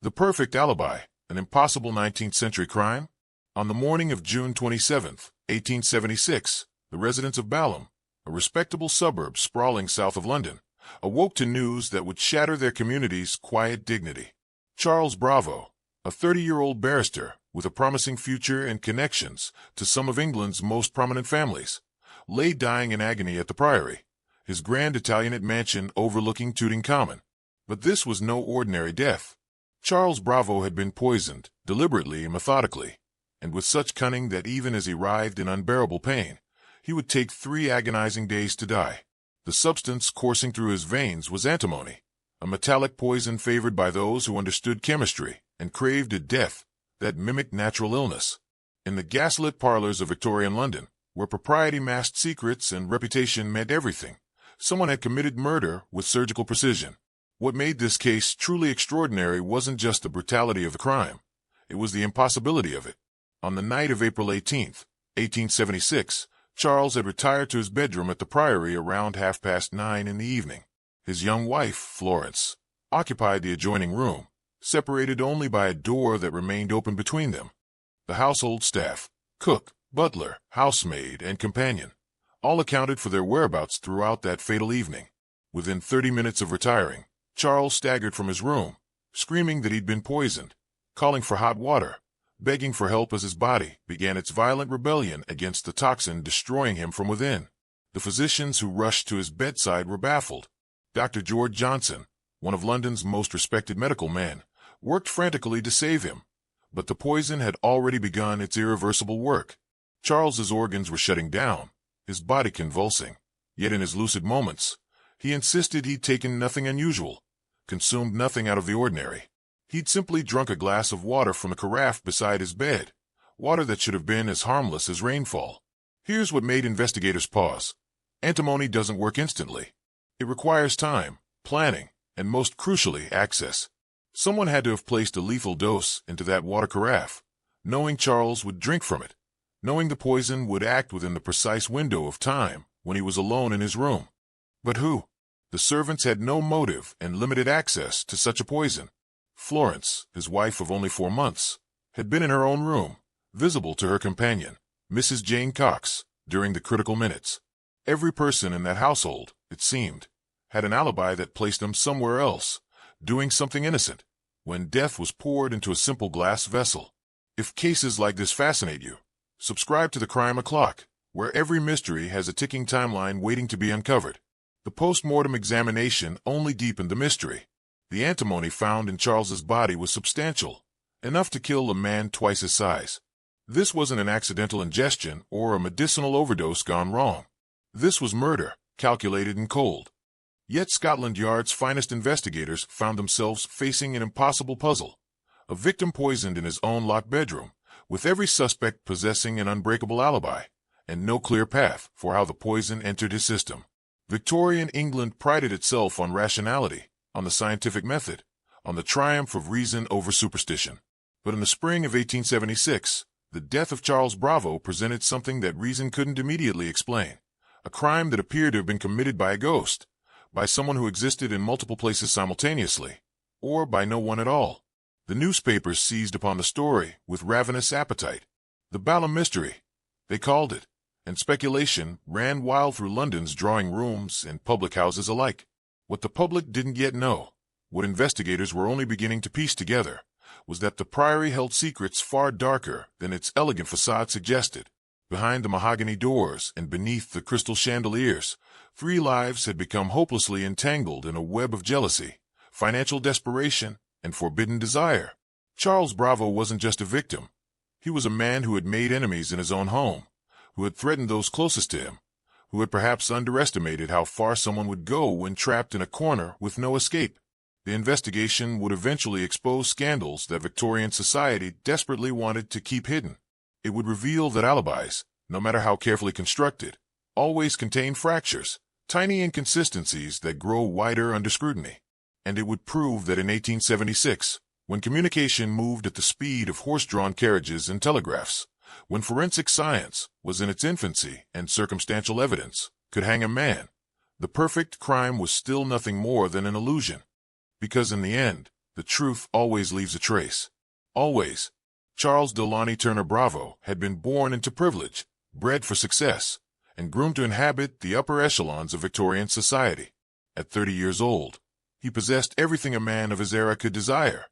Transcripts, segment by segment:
The perfect alibi, an impossible 19th-century crime? On the morning of June 27, 1876, the residents of Balham, a respectable suburb sprawling south of London, awoke to news that would shatter their community's quiet dignity. Charles Bravo, a 30-year-old barrister with a promising future and connections to some of England's most prominent families, lay dying in agony at the Priory, his grand Italianate mansion overlooking Tooting Common. But this was no ordinary death. Charles Bravo had been poisoned, deliberately and methodically, and with such cunning that even as he writhed in unbearable pain, he would take 3 agonizing days to die. The substance coursing through his veins was antimony, a metallic poison favored by those who understood chemistry and craved a death that mimicked natural illness. In the gaslit parlors of Victorian London, where propriety masked secrets and reputation meant everything, someone had committed murder with surgical precision. What made this case truly extraordinary wasn't just the brutality of the crime, it was the impossibility of it. On the night of April 18, 1876, Charles had retired to his bedroom at the Priory around 9:30 in the evening. His young wife, Florence, occupied the adjoining room, separated only by a door that remained open between them. The household staff, cook, butler, housemaid, and companion, all accounted for their whereabouts throughout that fatal evening. Within 30 minutes of retiring, Charles staggered from his room, screaming that he'd been poisoned, calling for hot water, begging for help as his body began its violent rebellion against the toxin destroying him from within. The physicians who rushed to his bedside were baffled. Dr. George Johnson, one of London's most respected medical men, worked frantically to save him, but the poison had already begun its irreversible work. Charles's organs were shutting down, his body convulsing, yet in his lucid moments, he insisted he'd taken nothing unusual, consumed nothing out of the ordinary. He'd simply drunk a glass of water from the carafe beside his bed, water that should have been as harmless as rainfall. Here's what made investigators pause. Antimony doesn't work instantly. It requires time, planning, and most crucially, access. Someone had to have placed a lethal dose into that water carafe, knowing Charles would drink from it, knowing the poison would act within the precise window of time when he was alone in his room. But who? The servants had no motive and limited access to such a poison. Florence, his wife of only 4 months, had been in her own room, visible to her companion, Mrs. Jane Cox, during the critical minutes. Every person in that household, it seemed, had an alibi that placed them somewhere else, doing something innocent, when death was poured into a simple glass vessel. If cases like this fascinate you, subscribe to the Crime O'Clock, where every mystery has a ticking timeline waiting to be uncovered. The post-mortem examination only deepened the mystery. The antimony found in Charles's body was substantial, enough to kill a man twice his size. This wasn't an accidental ingestion or a medicinal overdose gone wrong. This was murder, calculated and cold. Yet Scotland Yard's finest investigators found themselves facing an impossible puzzle. A victim poisoned in his own locked bedroom, with every suspect possessing an unbreakable alibi, and no clear path for how the poison entered his system. Victorian England prided itself on rationality, on the scientific method, on the triumph of reason over superstition. But in the spring of 1876, the death of Charles Bravo presented something that reason couldn't immediately explain. A crime that appeared to have been committed by a ghost, by someone who existed in multiple places simultaneously, or by no one at all. The newspapers seized upon the story with ravenous appetite. The Balham Mystery, they called it, and speculation ran wild through London's drawing rooms and public houses alike. What the public didn't yet know, what investigators were only beginning to piece together, was that the Priory held secrets far darker than its elegant facade suggested. Behind the mahogany doors and beneath the crystal chandeliers, 3 lives had become hopelessly entangled in a web of jealousy, financial desperation, and forbidden desire. Charles Bravo wasn't just a victim. He was a man who had made enemies in his own home, who had threatened those closest to him, who had perhaps underestimated how far someone would go when trapped in a corner with no escape. The investigation would eventually expose scandals that Victorian society desperately wanted to keep hidden. It would reveal that alibis, no matter how carefully constructed, always contain fractures, tiny inconsistencies that grow wider under scrutiny. And it would prove that in 1876, when communication moved at the speed of horse-drawn carriages and telegraphs, when forensic science was in its infancy and circumstantial evidence could hang a man, the perfect crime was still nothing more than an illusion. Because in the end, the truth always leaves a trace. Always. Charles Delaney Turner Bravo had been born into privilege, bred for success, and groomed to inhabit the upper echelons of Victorian society. At 30 years old, he possessed everything a man of his era could desire: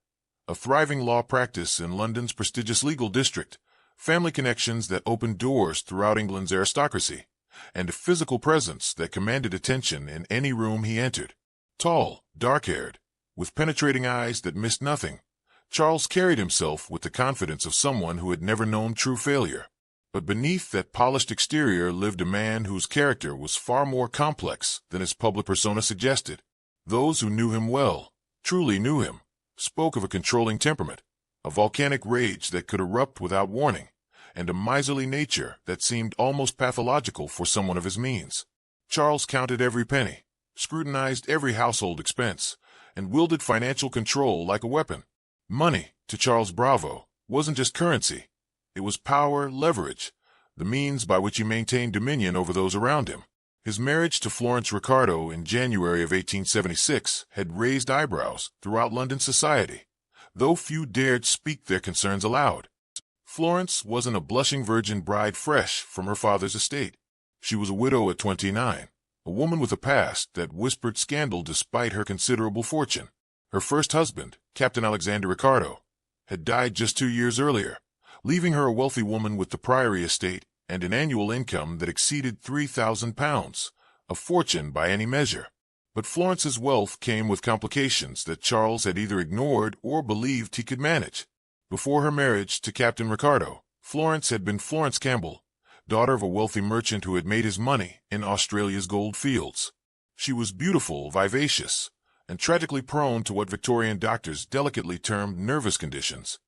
a thriving law practice in London's prestigious legal district, family connections that opened doors throughout England's aristocracy, and a physical presence that commanded attention in any room he entered. Tall, dark-haired, with penetrating eyes that missed nothing, Charles carried himself with the confidence of someone who had never known true failure. But beneath that polished exterior lived a man whose character was far more complex than his public persona suggested. Those who knew him well, truly knew him, spoke of a controlling temperament, a volcanic rage that could erupt without warning, and a miserly nature that seemed almost pathological for someone of his means. Charles counted every penny, scrutinized every household expense, and wielded financial control like a weapon. Money, to Charles Bravo, wasn't just currency. It was power, leverage, the means by which he maintained dominion over those around him. His marriage to Florence Ricardo in January of 1876 had raised eyebrows throughout London society, though few dared speak their concerns aloud. Florence wasn't a blushing virgin bride fresh from her father's estate. She was a widow at 29, a woman with a past that whispered scandal despite her considerable fortune. Her first husband, Captain Alexander Ricardo, had died just 2 years earlier, leaving her a wealthy woman with the Priory estate and an annual income that exceeded £3,000, a fortune by any measure. But Florence's wealth came with complications that Charles had either ignored or believed he could manage. Before her marriage to Captain Ricardo, Florence had been Florence Campbell, daughter of a wealthy merchant who had made his money in Australia's gold fields. She was beautiful, vivacious, and tragically prone to what Victorian doctors delicately termed nervous conditions.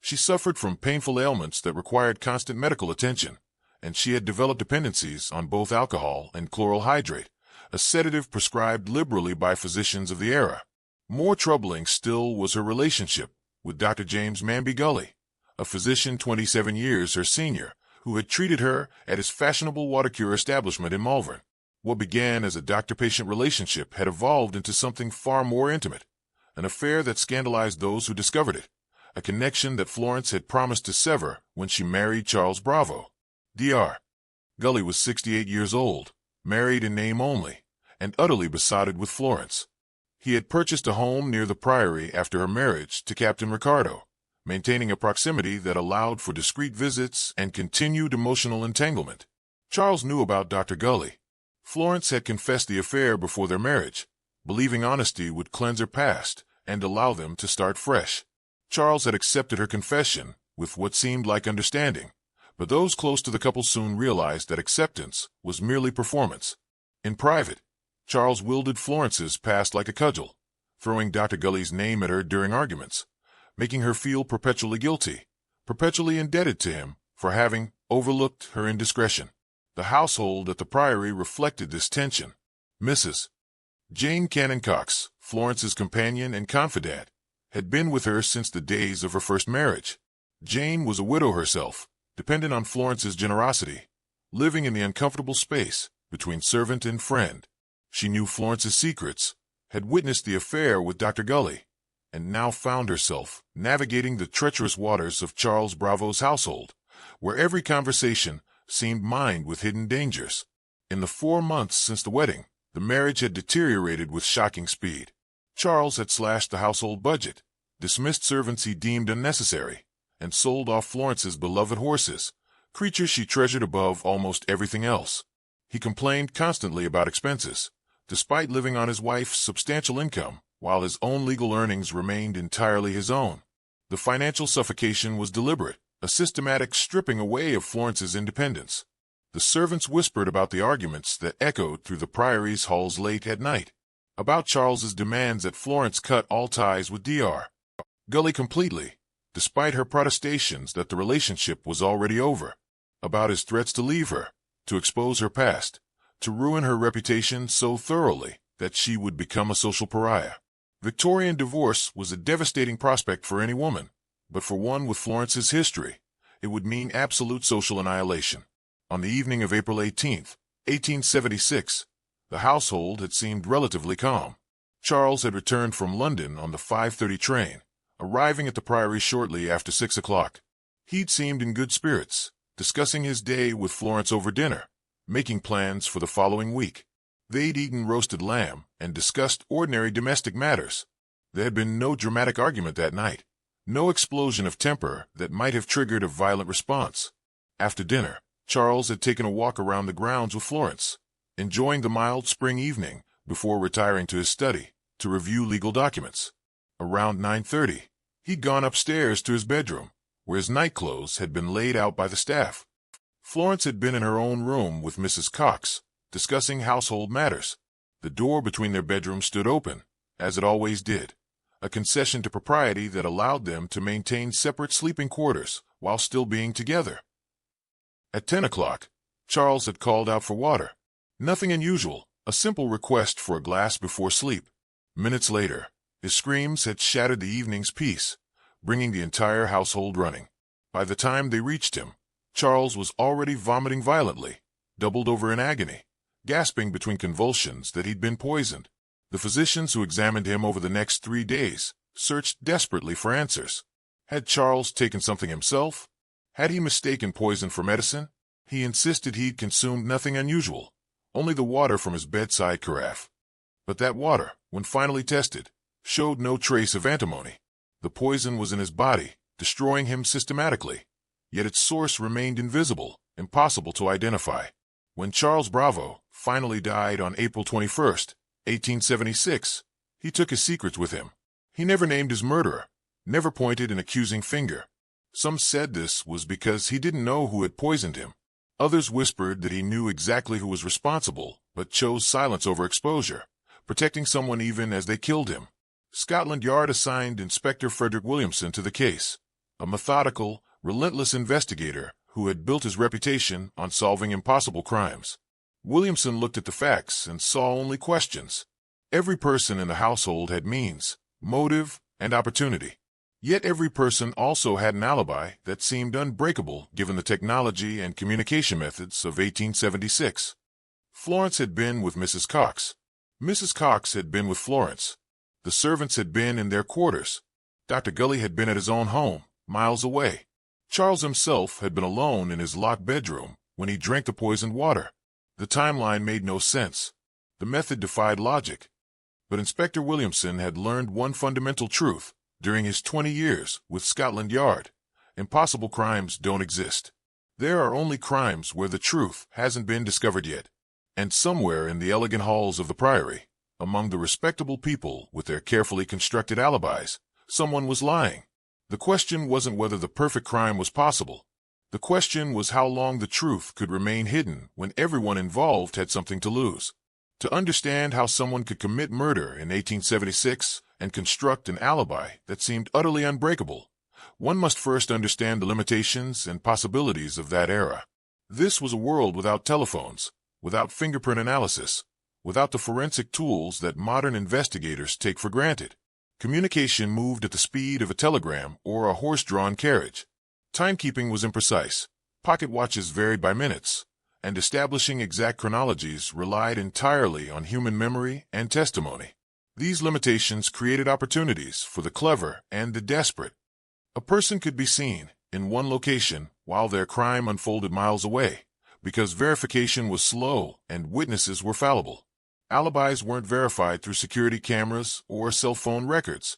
She suffered from painful ailments that required constant medical attention, and she had developed dependencies on both alcohol and chloral hydrate, a sedative prescribed liberally by physicians of the era. More troubling still was her relationship with Dr. James Gully, a physician 27 years her senior, who had treated her at his fashionable water cure establishment in Malvern. What began as a doctor-patient relationship had evolved into something far more intimate, an affair that scandalized those who discovered it, a connection that Florence had promised to sever when she married Charles Bravo. Dr. Gully was 68 years old, married in name only, and utterly besotted with Florence. He had purchased a home near the Priory after her marriage to Captain Ricardo, maintaining a proximity that allowed for discreet visits and continued emotional entanglement. Charles knew about Dr. Gully. Florence had confessed the affair before their marriage, believing honesty would cleanse her past and allow them to start fresh. Charles had accepted her confession with what seemed like understanding, but those close to the couple soon realized that acceptance was merely performance. In private, Charles wielded Florence's past like a cudgel, throwing Dr. Gully's name at her during arguments, making her feel perpetually guilty, perpetually indebted to him for having overlooked her indiscretion. The household at the Priory reflected this tension. Mrs. Jane Cox, Florence's companion and confidant, had been with her since the days of her first marriage. Jane was a widow herself, dependent on Florence's generosity, living in the uncomfortable space between servant and friend. She knew Florence's secrets, had witnessed the affair with Dr. Gully, and now found herself navigating the treacherous waters of Charles Bravo's household, where every conversation seemed mined with hidden dangers. In the 4 months since the wedding, the marriage had deteriorated with shocking speed. Charles had slashed the household budget, dismissed servants he deemed unnecessary, and sold off Florence's beloved horses, creatures she treasured above almost everything else. He complained constantly about expenses, despite living on his wife's substantial income, while his own legal earnings remained entirely his own. The financial suffocation was deliberate, a systematic stripping away of Florence's independence. The servants whispered about the arguments that echoed through the Priory's halls late at night, about Charles's demands that Florence cut all ties with Dr. Gully completely, despite her protestations that the relationship was already over, about his threats to leave her, to expose her past, to ruin her reputation so thoroughly that she would become a social pariah. Victorian divorce was a devastating prospect for any woman, but for one with Florence's history, it would mean absolute social annihilation. On the evening of April 18, 1876, the household had seemed relatively calm. Charles had returned from London on the 5:30 train, arriving at the Priory shortly after 6 o'clock. He'd seemed in good spirits, discussing his day with Florence over dinner, making plans for the following week. They'd eaten roasted lamb and discussed ordinary domestic matters. There had been no dramatic argument that night, no explosion of temper that might have triggered a violent response. After dinner, Charles had taken a walk around the grounds with Florence, enjoying the mild spring evening before retiring to his study to review legal documents. Around 9:30, he'd gone upstairs to his bedroom, where his nightclothes had been laid out by the staff. Florence had been in her own room with Mrs. Cox, discussing household matters. The door between their bedrooms stood open, as it always did, a concession to propriety that allowed them to maintain separate sleeping quarters while still being together. At 10 o'clock, Charles had called out for water. Nothing unusual, a simple request for a glass before sleep. Minutes later, his screams had shattered the evening's peace, bringing the entire household running. By the time they reached him, Charles was already vomiting violently, doubled over in agony, gasping between convulsions that he'd been poisoned. The physicians who examined him over the next 3 days searched desperately for answers. Had Charles taken something himself? Had he mistaken poison for medicine? He insisted he'd consumed nothing unusual, only the water from his bedside carafe. But that water, when finally tested, showed no trace of antimony. The poison was in his body, destroying him systematically, yet its source remained invisible, impossible to identify. When Charles Bravo finally died on April 21st, 1876, he took his secrets with him. He never named his murderer, never pointed an accusing finger. Some said this was because he didn't know who had poisoned him. Others whispered that he knew exactly who was responsible, but chose silence over exposure, protecting someone even as they killed him. Scotland Yard assigned Inspector Frederick Williamson to the case, a methodical, relentless investigator who had built his reputation on solving impossible crimes. Williamson looked at the facts and saw only questions. Every person in the household had means, motive, and opportunity. Yet every person also had an alibi that seemed unbreakable given the technology and communication methods of 1876. Florence had been with Mrs. Cox. Mrs. Cox had been with Florence. The servants had been in their quarters. Dr. Gully had been at his own home, miles away. Charles himself had been alone in his locked bedroom when he drank the poisoned water. The timeline made no sense. The method defied logic. But Inspector Williamson had learned one fundamental truth during his 20 years with Scotland Yard. Impossible crimes don't exist. There are only crimes where the truth hasn't been discovered yet. And somewhere in the elegant halls of the Priory, among the respectable people with their carefully constructed alibis, someone was lying. The question wasn't whether the perfect crime was possible. The question was how long the truth could remain hidden when everyone involved had something to lose. To understand how someone could commit murder in 1876 and construct an alibi that seemed utterly unbreakable, one must first understand the limitations and possibilities of that era. This was a world without telephones, without fingerprint analysis, without the forensic tools that modern investigators take for granted. Communication moved at the speed of a telegram or a horse-drawn carriage. Timekeeping was imprecise. Pocket watches varied by minutes, and establishing exact chronologies relied entirely on human memory and testimony. These limitations created opportunities for the clever and the desperate. A person could be seen in one location while their crime unfolded miles away, because verification was slow and witnesses were fallible. Alibis weren't verified through security cameras or cell phone records.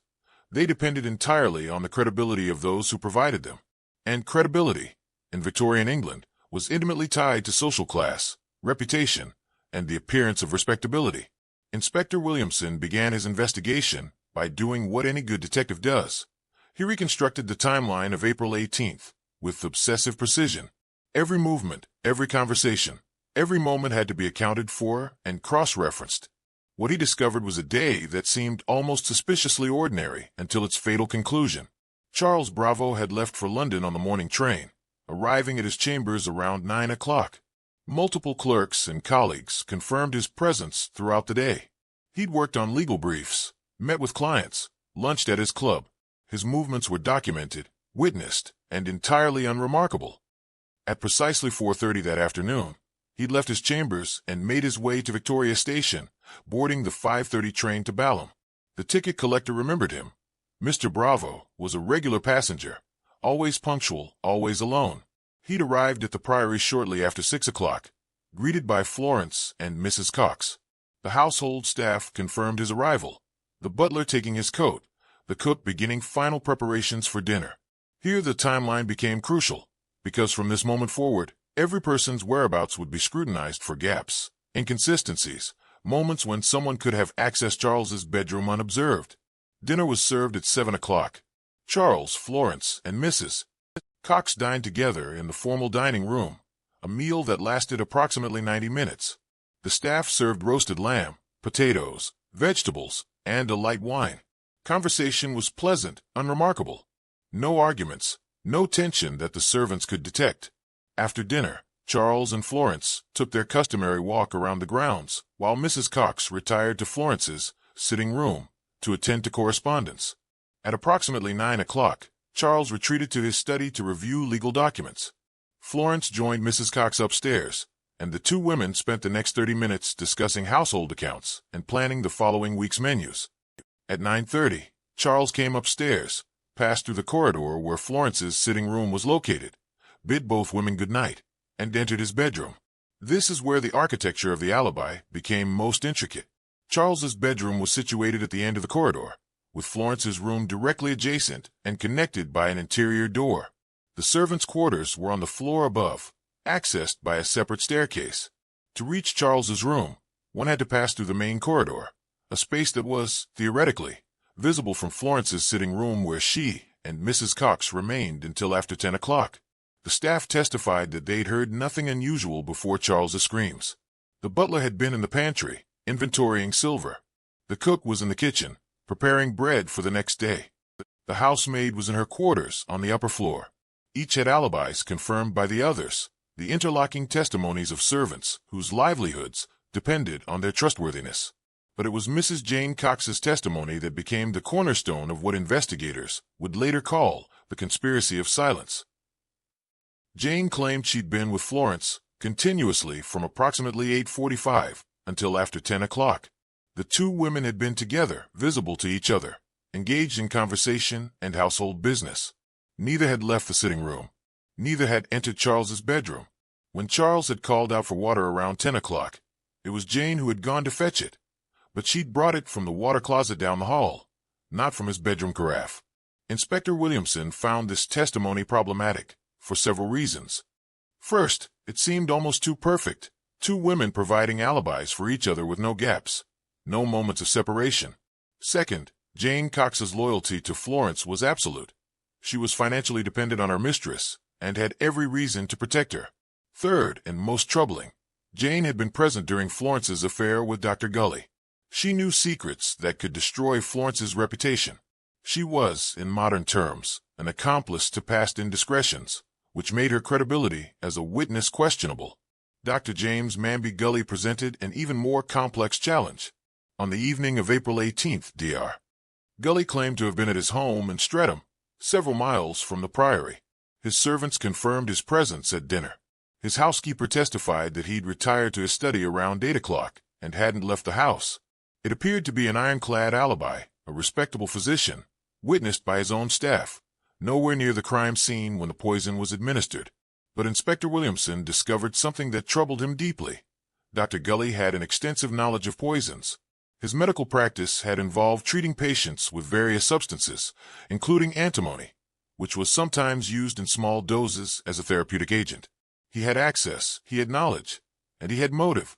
They depended entirely on the credibility of those who provided them. And credibility, in Victorian England, was intimately tied to social class, reputation, and the appearance of respectability. Inspector Williamson began his investigation by doing what any good detective does. He reconstructed the timeline of April 18th with obsessive precision. Every movement, every conversation, every moment had to be accounted for and cross-referenced. What he discovered was a day that seemed almost suspiciously ordinary until its fatal conclusion. Charles Bravo had left for London on the morning train, arriving at his chambers around 9 o'clock. Multiple clerks and colleagues confirmed his presence throughout the day. He'd worked on legal briefs, met with clients, lunched at his club. His movements were documented, witnessed, and entirely unremarkable. At precisely 4:30 that afternoon, He'd left his chambers and made his way to Victoria Station, boarding the 5:30 train to Balham. The ticket collector remembered him. Mr. Bravo was a regular passenger, always punctual, always alone. He'd arrived at the Priory shortly after 6 o'clock, greeted by Florence and Mrs. Cox. The household staff confirmed his arrival, the butler taking his coat, the cook beginning final preparations for dinner. Here the timeline became crucial, because from this moment forward, every person's whereabouts would be scrutinized for gaps, inconsistencies, moments when someone could have accessed Charles's bedroom unobserved. Dinner was served at 7 o'clock. Charles, Florence, and Mrs. Cox dined together in the formal dining room, a meal that lasted approximately 90 minutes. The staff served roasted lamb, potatoes, vegetables, and a light wine. Conversation was pleasant, unremarkable. No arguments, no tension that the servants could detect. After dinner, Charles and Florence took their customary walk around the grounds, while Mrs. Cox retired to Florence's sitting room to attend to correspondence. At approximately 9 o'clock, Charles retreated to his study to review legal documents. Florence joined Mrs. Cox upstairs, and the two women spent the next 30 minutes discussing household accounts and planning the following week's menus. At 9:30, Charles came upstairs, passed through the corridor where Florence's sitting room was located, bid both women good night, and entered his bedroom. This is where the architecture of the alibi became most intricate. Charles's bedroom was situated at the end of the corridor, with Florence's room directly adjacent and connected by an interior door. The servants' quarters were on the floor above, accessed by a separate staircase. To reach Charles's room, one had to pass through the main corridor, a space that was, theoretically, visible from Florence's sitting room where she and Mrs. Cox remained until after 10 o'clock. The staff testified that they'd heard nothing unusual before Charles's screams. The butler had been in the pantry, inventorying silver. The cook was in the kitchen, preparing bread for the next day. The housemaid was in her quarters on the upper floor. Each had alibis confirmed by the others, the interlocking testimonies of servants whose livelihoods depended on their trustworthiness. But it was Mrs. Jane Cox's testimony that became the cornerstone of what investigators would later call the conspiracy of silence. Jane claimed she'd been with Florence continuously from approximately 8:45 until after 10 o'clock. The two women had been together, visible to each other, engaged in conversation and household business. Neither had left the sitting room. Neither had entered Charles's bedroom. When Charles had called out for water around 10 o'clock, it was Jane who had gone to fetch it, but she'd brought it from the water closet down the hall, not from his bedroom carafe. Inspector Williamson found this testimony problematic for several reasons. First, it seemed almost too perfect, two women providing alibis for each other with no gaps, no moments of separation. Second, Jane Cox's loyalty to Florence was absolute. She was financially dependent on her mistress and had every reason to protect her. Third, and most troubling, Jane had been present during Florence's affair with Dr. Gully. She knew secrets that could destroy Florence's reputation. She was, in modern terms, an accomplice to past indiscretions, which made her credibility as a witness questionable. Dr. James Manby Gully presented an even more complex challenge. On the evening of April 18th, Dr. Gully claimed to have been at his home in Streatham, several miles from the Priory. His servants confirmed his presence at dinner. His housekeeper testified that he'd retired to his study around 8 o'clock and hadn't left the house. It appeared to be an ironclad alibi, a respectable physician, witnessed by his own staff, nowhere near the crime scene when the poison was administered. But Inspector Williamson discovered something that troubled him deeply. Dr. Gully had an extensive knowledge of poisons. His medical practice had involved treating patients with various substances, including antimony, which was sometimes used in small doses as a therapeutic agent. He had access, he had knowledge, and he had motive.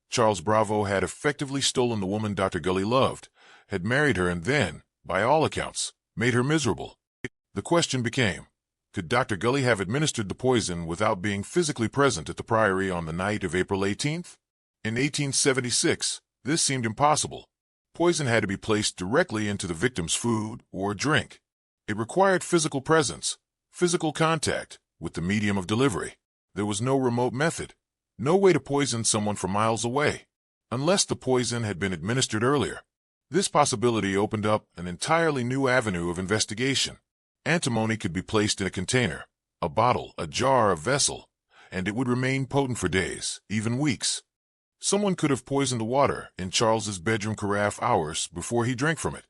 Charles Bravo had effectively stolen the woman Dr. Gully loved, had married her and then, by all accounts, made her miserable. The question became, could Dr. Gully have administered the poison without being physically present at the Priory on the night of April 18th? In 1876, this seemed impossible. Poison had to be placed directly into the victim's food or drink. It required physical presence, physical contact, with the medium of delivery. There was no remote method, no way to poison someone from miles away, unless the poison had been administered earlier. This possibility opened up an entirely new avenue of investigation. Antimony could be placed in a container, a bottle, a jar, a vessel, and it would remain potent for days, even weeks. Someone could have poisoned the water in Charles's bedroom carafe hours before he drank from it,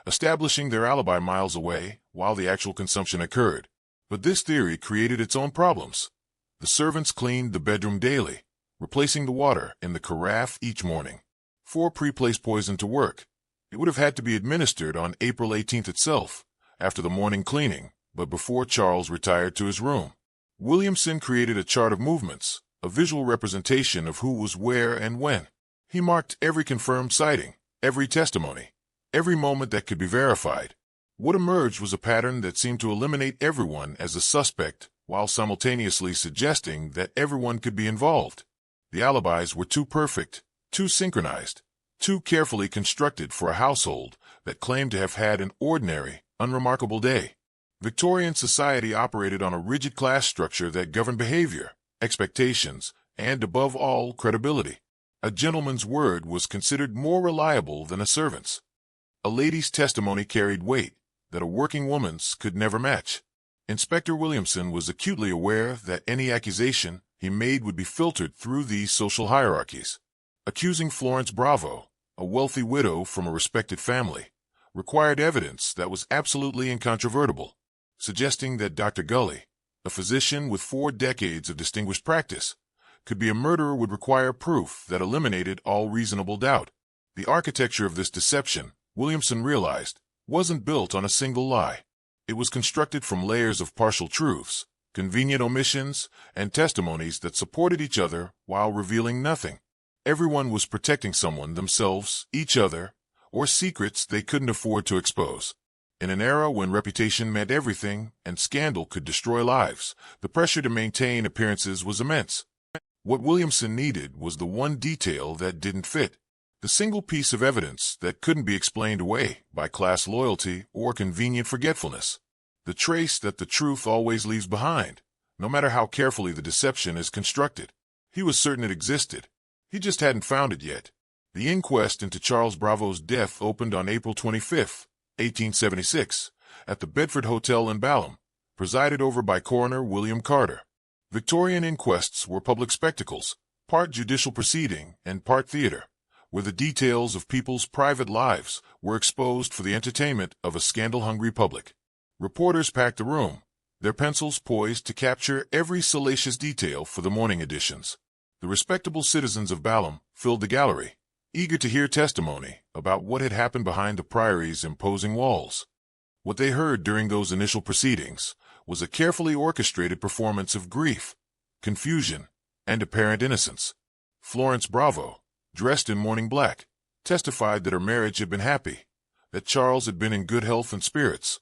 establishing their alibi miles away while the actual consumption occurred. But this theory created its own problems. The servants cleaned the bedroom daily, replacing the water in the carafe each morning. For pre-placed poison to work, it would have had to be administered on April 18th itself, after the morning cleaning, but before Charles retired to his room. Williamson created a chart of movements, a visual representation of who was where and when. He marked every confirmed sighting, every testimony, every moment that could be verified. What emerged was a pattern that seemed to eliminate everyone as a suspect while simultaneously suggesting that everyone could be involved. The alibis were too perfect, too synchronized, too carefully constructed for a household that claimed to have had an ordinary, unremarkable day. Victorian society operated on a rigid class structure that governed behavior, expectations, and, above all, credibility. A gentleman's word was considered more reliable than a servant's. A lady's testimony carried weight that a working woman's could never match. Inspector Williamson was acutely aware that any accusation he made would be filtered through these social hierarchies. Accusing Florence Bravo, a wealthy widow from a respected family, required evidence that was absolutely incontrovertible, suggesting that Dr. Gully, a physician with 4 decades of distinguished practice, could be a murderer would require proof that eliminated all reasonable doubt. The architecture of this deception, Williamson realized, wasn't built on a single lie. It was constructed from layers of partial truths, convenient omissions, and testimonies that supported each other while revealing nothing. Everyone was protecting someone, themselves, each other, or secrets they couldn't afford to expose. In an era when reputation meant everything and scandal could destroy lives, the pressure to maintain appearances was immense. What Williamson needed was the one detail that didn't fit, the single piece of evidence that couldn't be explained away by class loyalty or convenient forgetfulness. The trace that the truth always leaves behind, no matter how carefully the deception is constructed. He was certain it existed. He just hadn't found it yet. The inquest into Charles Bravo's death opened on April 25, 1876, at the Bedford Hotel in Balham, presided over by Coroner William Carter. Victorian inquests were public spectacles, part judicial proceeding and part theater, where the details of people's private lives were exposed for the entertainment of a scandal-hungry public. Reporters packed the room, their pencils poised to capture every salacious detail for the morning editions. The respectable citizens of Balham filled the gallery, eager to hear testimony about what had happened behind the Priory's imposing walls. What they heard during those initial proceedings was a carefully orchestrated performance of grief, confusion, and apparent innocence. Florence Bravo, dressed in mourning black, testified that her marriage had been happy, that Charles had been in good health and spirits,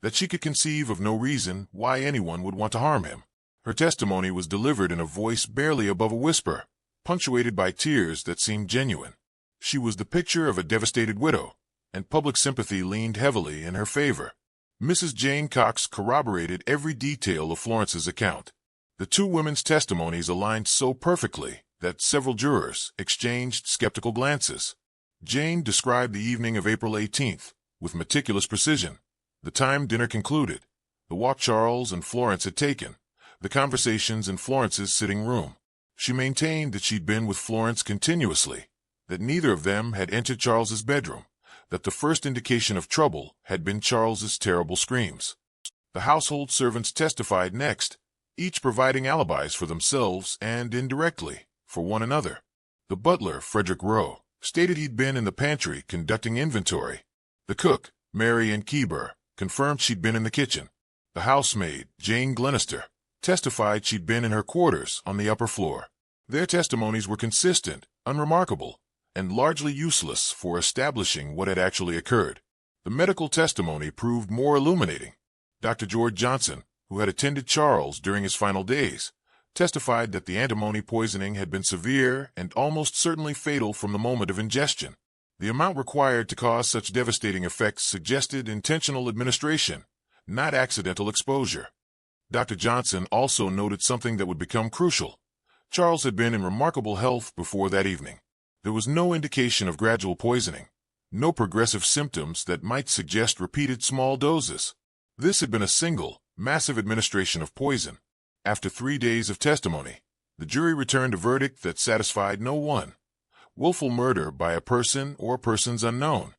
that she could conceive of no reason why anyone would want to harm him. Her testimony was delivered in a voice barely above a whisper, punctuated by tears that seemed genuine. She was the picture of a devastated widow, and public sympathy leaned heavily in her favor. Mrs. Jane Cox corroborated every detail of Florence's account. The two women's testimonies aligned so perfectly that several jurors exchanged skeptical glances. Jane described the evening of April 18th with meticulous precision. The time dinner concluded, the walk Charles and Florence had taken, the conversations in Florence's sitting room. She maintained that she'd been with Florence continuously, that neither of them had entered Charles's bedroom, that the first indication of trouble had been Charles's terrible screams. The household servants testified next, each providing alibis for themselves and, indirectly, for one another. The butler, Frederick Rowe, stated he'd been in the pantry conducting inventory. The cook, Mary Ann Keeber, confirmed she'd been in the kitchen. The housemaid, Jane Glenister, testified she'd been in her quarters on the upper floor. Their testimonies were consistent, unremarkable, and largely useless for establishing what had actually occurred. The medical testimony proved more illuminating. Dr. George Johnson, who had attended Charles during his final days, testified that the antimony poisoning had been severe and almost certainly fatal from the moment of ingestion. The amount required to cause such devastating effects suggested intentional administration, not accidental exposure. Dr. Johnson also noted something that would become crucial. Charles had been in remarkable health before that evening. There was no indication of gradual poisoning, no progressive symptoms that might suggest repeated small doses. This had been a single, massive administration of poison. After 3 days of testimony, The jury returned a verdict that satisfied no one. Willful murder by a person or persons unknown.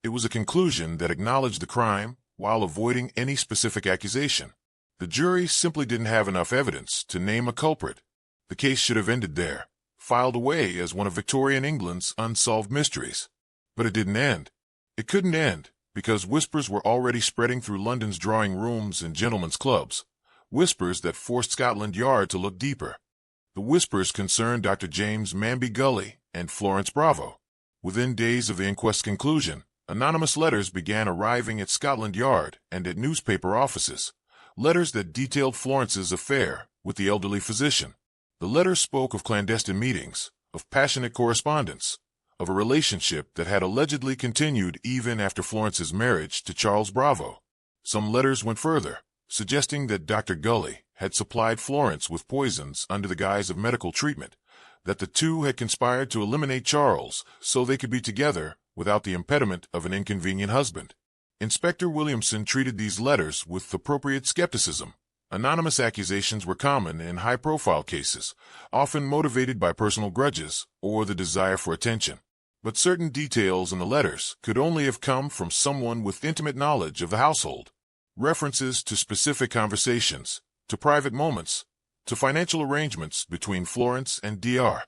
It was a conclusion that acknowledged the crime while avoiding any specific accusation. The jury simply didn't have enough evidence to name a culprit. The case should have ended there, filed away as one of Victorian England's unsolved mysteries. But it didn't end. It couldn't end, because whispers were already spreading through London's drawing rooms and gentlemen's clubs, whispers that forced Scotland Yard to look deeper. The whispers concerned Dr. James Manby Gully and Florence Bravo. Within days of the inquest's conclusion, anonymous letters began arriving at Scotland Yard and at newspaper offices, letters that detailed Florence's affair with the elderly physician. The letters spoke of clandestine meetings, of passionate correspondence, of a relationship that had allegedly continued even after Florence's marriage to Charles Bravo. Some letters went further, suggesting that Dr. Gully had supplied Florence with poisons under the guise of medical treatment, that the two had conspired to eliminate Charles so they could be together without the impediment of an inconvenient husband. Inspector Williamson treated these letters with appropriate skepticism. Anonymous accusations were common in high-profile cases, often motivated by personal grudges or the desire for attention. But certain details in the letters could only have come from someone with intimate knowledge of the household. References to specific conversations, to private moments, to financial arrangements between Florence and Dr.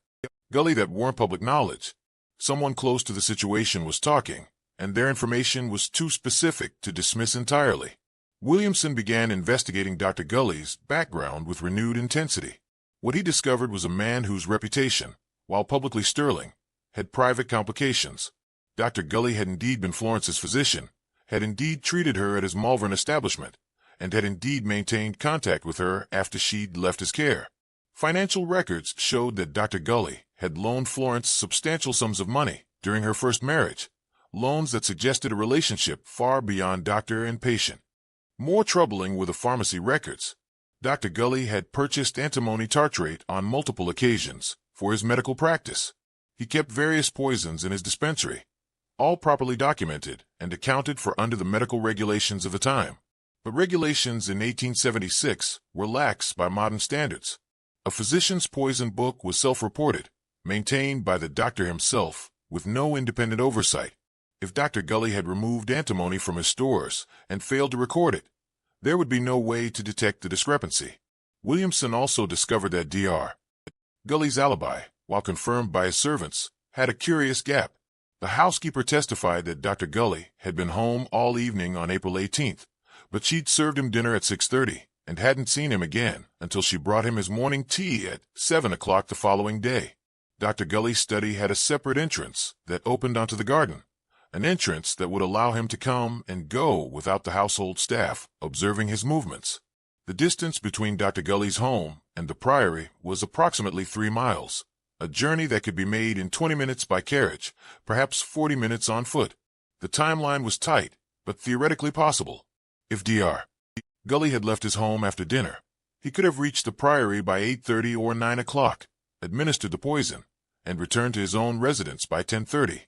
Gully that weren't public knowledge. Someone close to the situation was talking, and their information was too specific to dismiss entirely. Williamson began investigating Dr. Gully's background with renewed intensity. What he discovered was a man whose reputation, while publicly sterling, had private complications. Dr. Gully had indeed been Florence's physician, had indeed treated her at his Malvern establishment, and had indeed maintained contact with her after she'd left his care. Financial records showed that Dr. Gully had loaned Florence substantial sums of money during her first marriage, loans that suggested a relationship far beyond doctor and patient. More troubling were the pharmacy records. Dr. Gully had purchased antimony tartrate on multiple occasions for his medical practice. He kept various poisons in his dispensary, all properly documented and accounted for under the medical regulations of the time. But regulations in 1876 were lax by modern standards. A physician's poison book was self-reported, maintained by the doctor himself, with no independent oversight. If Dr. Gully had removed antimony from his stores and failed to record it, there would be no way to detect the discrepancy. Williamson also discovered that Dr. Gully's alibi, while confirmed by his servants, had a curious gap. The housekeeper testified that Dr. Gully had been home all evening on April 18th, but she'd served him dinner at 6:30 and hadn't seen him again until she brought him his morning tea at 7 o'clock the following day. Dr. Gully's study had a separate entrance that opened onto the garden, an entrance that would allow him to come and go without the household staff observing his movements. The distance between Dr. Gully's home and the Priory was approximately 3 miles, a journey that could be made in 20 minutes by carriage, perhaps 40 minutes on foot. The timeline was tight, but theoretically possible. If Dr. Gully had left his home after dinner, he could have reached the Priory by 8:30 or 9 o'clock, administered the poison, and returned to his own residence by 10:30,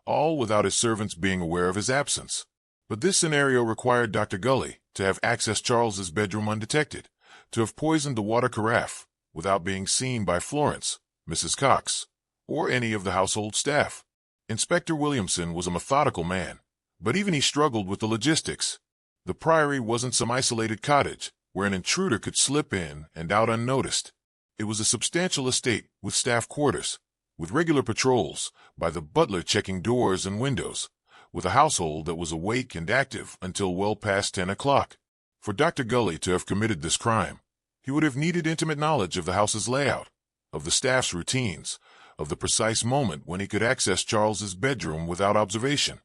all without his servants being aware of his absence. But this scenario required Dr. Gully to have accessed Charles's bedroom undetected, to have poisoned the water carafe without being seen by Florence, Mrs. Cox, or any of the household staff. Inspector Williamson was a methodical man, but even he struggled with the logistics. The Priory wasn't some isolated cottage where an intruder could slip in and out unnoticed. It was a substantial estate with staff quarters, with regular patrols, by the butler checking doors and windows, with a household that was awake and active until well past 10 o'clock. For Dr. Gully to have committed this crime, he would have needed intimate knowledge of the house's layout, of the staff's routines, of the precise moment when he could access Charles's bedroom without observation.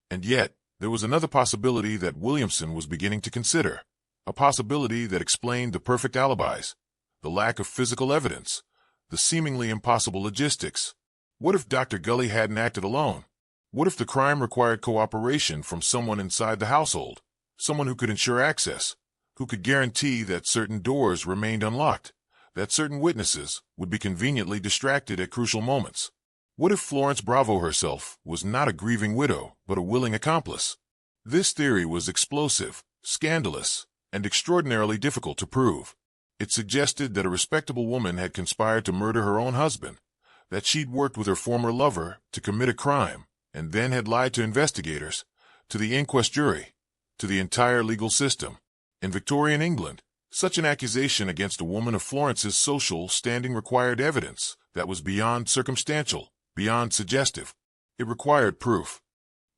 And yet, there was another possibility that Williamson was beginning to consider, a possibility that explained the perfect alibis, the lack of physical evidence, the seemingly impossible logistics. What if Dr. Gully hadn't acted alone? What if the crime required cooperation from someone inside the household, someone who could ensure access, who could guarantee that certain doors remained unlocked, that certain witnesses would be conveniently distracted at crucial moments? What if Florence Bravo herself was not a grieving widow, but a willing accomplice? This theory was explosive, scandalous, and extraordinarily difficult to prove. It suggested that a respectable woman had conspired to murder her own husband, that she'd worked with her former lover to commit a crime, and then had lied to investigators, to the inquest jury, to the entire legal system. In Victorian England, such an accusation against a woman of Florence's social standing required evidence that was beyond circumstantial, beyond suggestive. It required proof.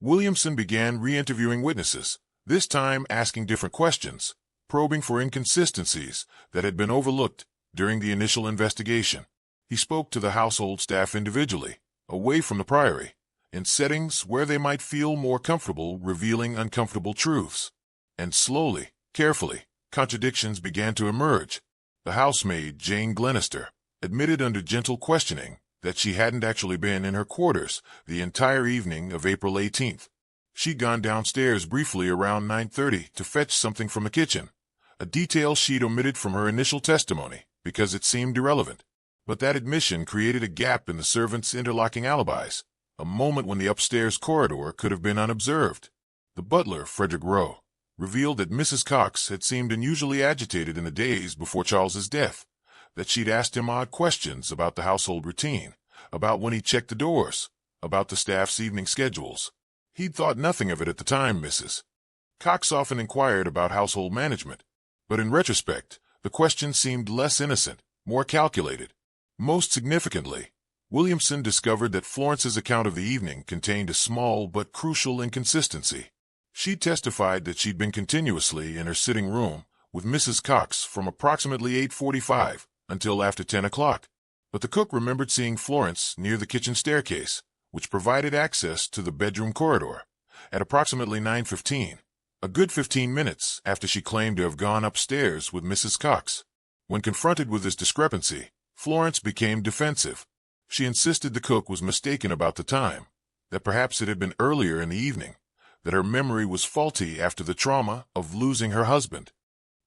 Williamson began re-interviewing witnesses, this time asking different questions, probing for inconsistencies that had been overlooked during the initial investigation. He spoke to the household staff individually, away from the Priory, in settings where they might feel more comfortable revealing uncomfortable truths. And slowly, carefully, contradictions began to emerge. The housemaid, Jane Glenister, admitted under gentle questioning that she hadn't actually been in her quarters the entire evening of April 18th. She'd gone downstairs briefly around 9:30 to fetch something from the kitchen, a detail she'd omitted from her initial testimony because it seemed irrelevant. But that admission created a gap in the servants' interlocking alibis, a moment when the upstairs corridor could have been unobserved. The butler, Frederick Rowe, revealed that Mrs. Cox had seemed unusually agitated in the days before Charles's death, that she'd asked him odd questions about the household routine, about when he checked the doors, about the staff's evening schedules. He'd thought nothing of it at the time, Mrs. Cox often inquired about household management, but in retrospect, the questions seemed less innocent, more calculated. Most significantly, Williamson discovered that Florence's account of the evening contained a small but crucial inconsistency. She testified that she'd been continuously in her sitting room with Mrs. Cox from approximately 8:45 until after 10 o'clock, but the cook remembered seeing Florence near the kitchen staircase, which provided access to the bedroom corridor, at approximately 9:15, a good 15 minutes after she claimed to have gone upstairs with Mrs. Cox. When confronted with this discrepancy, Florence became defensive. She insisted the cook was mistaken about the time, that perhaps it had been earlier in the evening, that her memory was faulty after the trauma of losing her husband.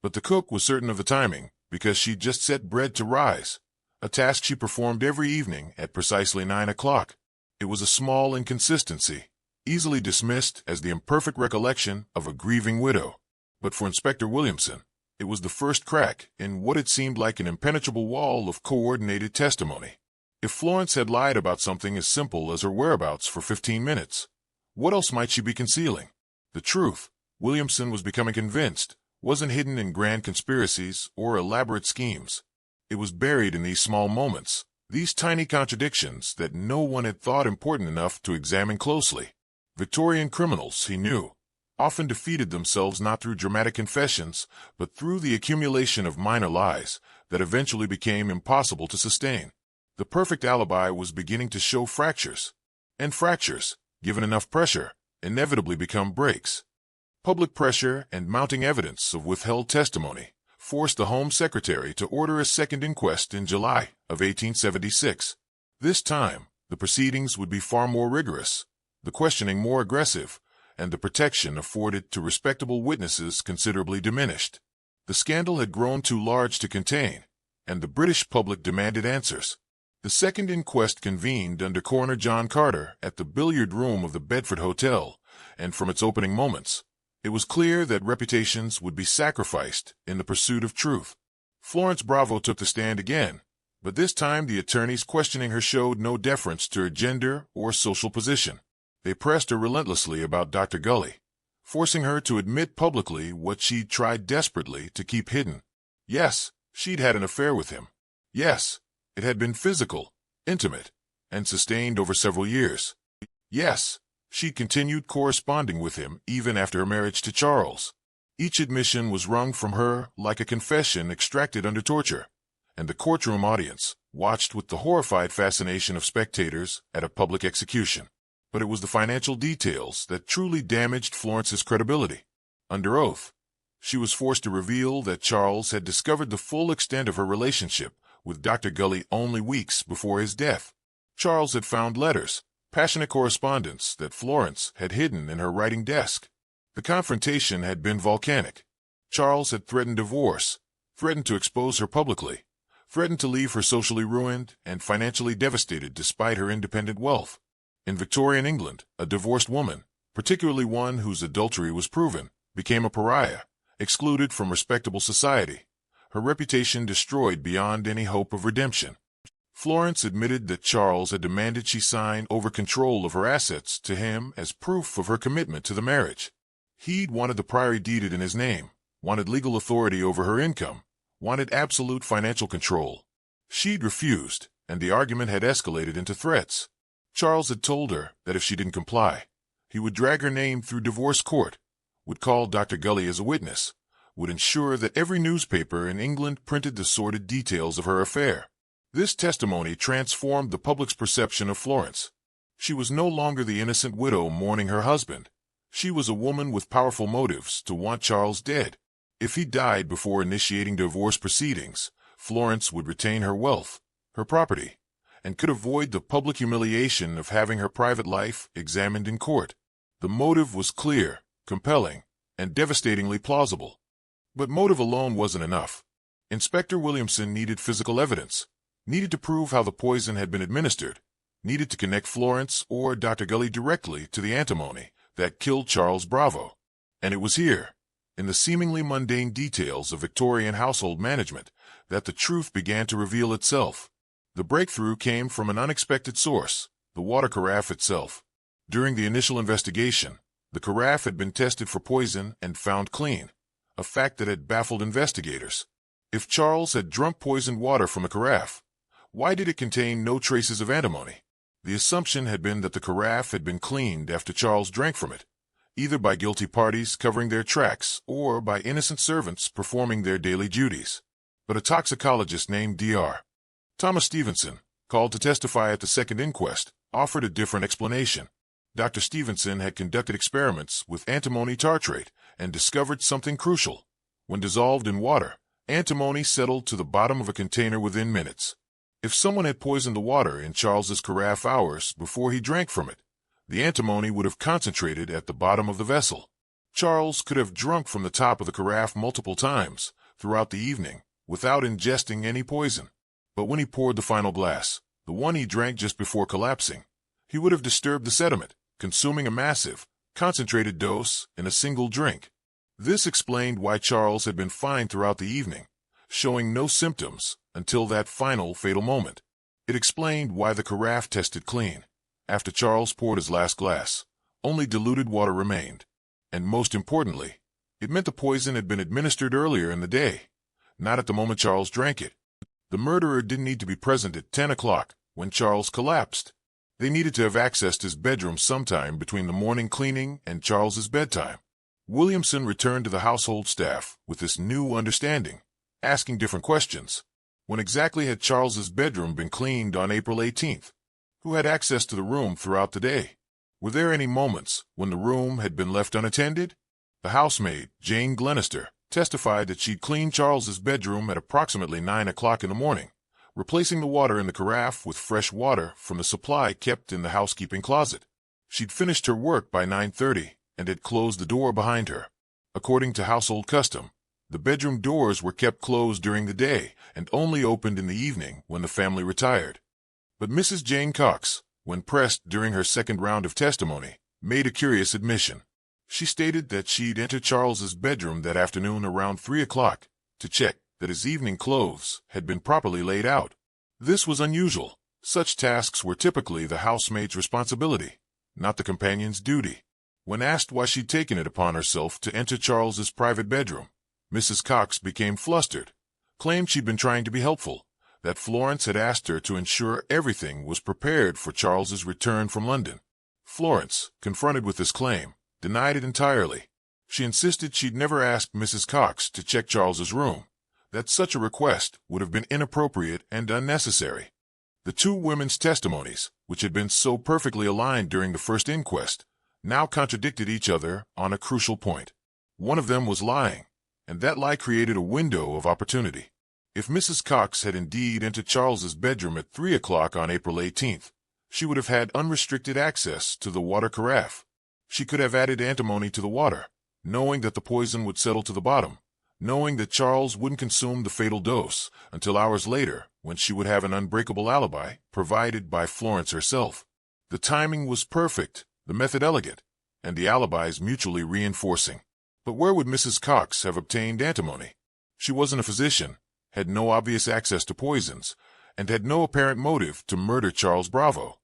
But the cook was certain of the timing because she'd just set bread to rise, a task she performed every evening at precisely 9 o'clock. It was a small inconsistency, easily dismissed as the imperfect recollection of a grieving widow. But for Inspector Williamson, it was the first crack in what had seemed like an impenetrable wall of coordinated testimony. If Florence had lied about something as simple as her whereabouts for 15 minutes, what else might she be concealing? The truth, Williamson was becoming convinced, wasn't hidden in grand conspiracies or elaborate schemes. It was buried in these small moments, these tiny contradictions that no one had thought important enough to examine closely. Victorian criminals, he knew, often defeated themselves not through dramatic confessions, but through the accumulation of minor lies that eventually became impossible to sustain. The perfect alibi was beginning to show fractures, and fractures, given enough pressure, inevitably become breaks. Public pressure and mounting evidence of withheld testimony forced the Home Secretary to order a second inquest in July of 1876. This time, the proceedings would be far more rigorous, the questioning more aggressive, and the protection afforded to respectable witnesses considerably diminished. The scandal had grown too large to contain, and the British public demanded answers. The second inquest convened under Coroner John Carter at the billiard room of the Bedford Hotel, and from its opening moments, it was clear that reputations would be sacrificed in the pursuit of truth. Florence Bravo took the stand again, but this time the attorneys questioning her showed no deference to her gender or social position. They pressed her relentlessly about Dr. Gully, forcing her to admit publicly what she'd tried desperately to keep hidden. Yes, she'd had an affair with him. Yes, it had been physical, intimate, and sustained over several years. Yes, she continued corresponding with him even after her marriage to Charles. Each admission was wrung from her like a confession extracted under torture, and the courtroom audience watched with the horrified fascination of spectators at a public execution. But it was the financial details that truly damaged Florence's credibility. Under oath, she was forced to reveal that Charles had discovered the full extent of her relationship with Dr. Gully only weeks before his death. Charles had found letters, passionate correspondence that Florence had hidden in her writing desk. The confrontation had been volcanic. Charles had threatened divorce, threatened to expose her publicly, threatened to leave her socially ruined and financially devastated despite her independent wealth. In Victorian England, a divorced woman, particularly one whose adultery was proven, became a pariah, excluded from respectable society. her reputation destroyed beyond any hope of redemption. Florence admitted that Charles had demanded she sign over control of her assets to him as proof of her commitment to the marriage. He'd wanted the Priory deeded in his name, wanted legal authority over her income, wanted absolute financial control. She'd refused, and the argument had escalated into threats. Charles had told her that if she didn't comply, he would drag her name through divorce court, would call Dr. Gully as a witness, would ensure that every newspaper in England printed the sordid details of her affair. This testimony transformed the public's perception of Florence. She was no longer the innocent widow mourning her husband. She was a woman with powerful motives to want Charles dead. If he died before initiating divorce proceedings, Florence would retain her wealth, her property, and could avoid the public humiliation of having her private life examined in court. The motive was clear, compelling, and devastatingly plausible. But motive alone wasn't enough. Inspector Williamson needed physical evidence, needed to prove how the poison had been administered, needed to connect Florence or Dr. Gully directly to the antimony that killed Charles Bravo. And it was here, in the seemingly mundane details of Victorian household management, that the truth began to reveal itself. The breakthrough came from an unexpected source, the water carafe itself. During the initial investigation, the carafe had been tested for poison and found clean, a fact that had baffled investigators. If Charles had drunk poisoned water from the carafe, why did it contain no traces of antimony? The assumption had been that the carafe had been cleaned after Charles drank from it, either by guilty parties covering their tracks or by innocent servants performing their daily duties. But a toxicologist named Dr. Thomas Stevenson, called to testify at the second inquest, offered a different explanation. Dr. Stevenson had conducted experiments with antimony tartrate and discovered something crucial. When dissolved in water, antimony settled to the bottom of a container within minutes. If someone had poisoned the water in Charles's carafe hours before he drank from it, the antimony would have concentrated at the bottom of the vessel. Charles could have drunk from the top of the carafe multiple times throughout the evening without ingesting any poison. But when he poured the final glass, the one he drank just before collapsing, he would have disturbed the sediment, consuming a massive, concentrated dose in a single drink. This explained why Charles had been fine throughout the evening, showing no symptoms until that final fatal moment. It explained why the carafe tested clean. After Charles poured his last glass, only diluted water remained. And most importantly, it meant the poison had been administered earlier in the day, not at the moment Charles drank it. The murderer didn't need to be present at 10 o'clock when Charles collapsed. They needed to have accessed his bedroom sometime between the morning cleaning and Charles's bedtime. Williamson returned to the household staff with this new understanding, asking different questions. When exactly had Charles's bedroom been cleaned on April 18th? Who had access to the room throughout the day? Were there any moments when the room had been left unattended? The housemaid, Jane Glenister, testified that she'd cleaned Charles's bedroom at approximately 9 o'clock in the morning, replacing the water in the carafe with fresh water from the supply kept in the housekeeping closet. She'd finished her work by 9:30 and had closed the door behind her. According to household custom, the bedroom doors were kept closed during the day and only opened in the evening when the family retired. But Mrs. Jane Cox, when pressed during her second round of testimony, made a curious admission. She stated that she'd entered Charles's bedroom that afternoon around 3 o'clock to check that his evening clothes had been properly laid out. This was unusual. Such tasks were typically the housemaid's responsibility, not the companion's duty. When asked why she'd taken it upon herself to enter Charles's private bedroom, Mrs. Cox became flustered, claimed she'd been trying to be helpful, that Florence had asked her to ensure everything was prepared for Charles's return from London. Florence, confronted with this claim, denied it entirely. She insisted she'd never asked Mrs. Cox to check Charles's room, that such a request would have been inappropriate and unnecessary. The two women's testimonies, which had been so perfectly aligned during the first inquest, now contradicted each other on a crucial point. One of them was lying, and that lie created a window of opportunity. If Mrs. Cox had indeed entered Charles's bedroom at 3 o'clock on April 18th, she would have had unrestricted access to the water carafe. She could have added antimony to the water, knowing that the poison would settle to the bottom, knowing that Charles wouldn't consume the fatal dose until hours later when she would have an unbreakable alibi provided by Florence herself. The timing was perfect, the method elegant, and the alibis mutually reinforcing. But where would Mrs. Cox have obtained antimony? She wasn't a physician, had no obvious access to poisons, and had no apparent motive to murder Charles Bravo.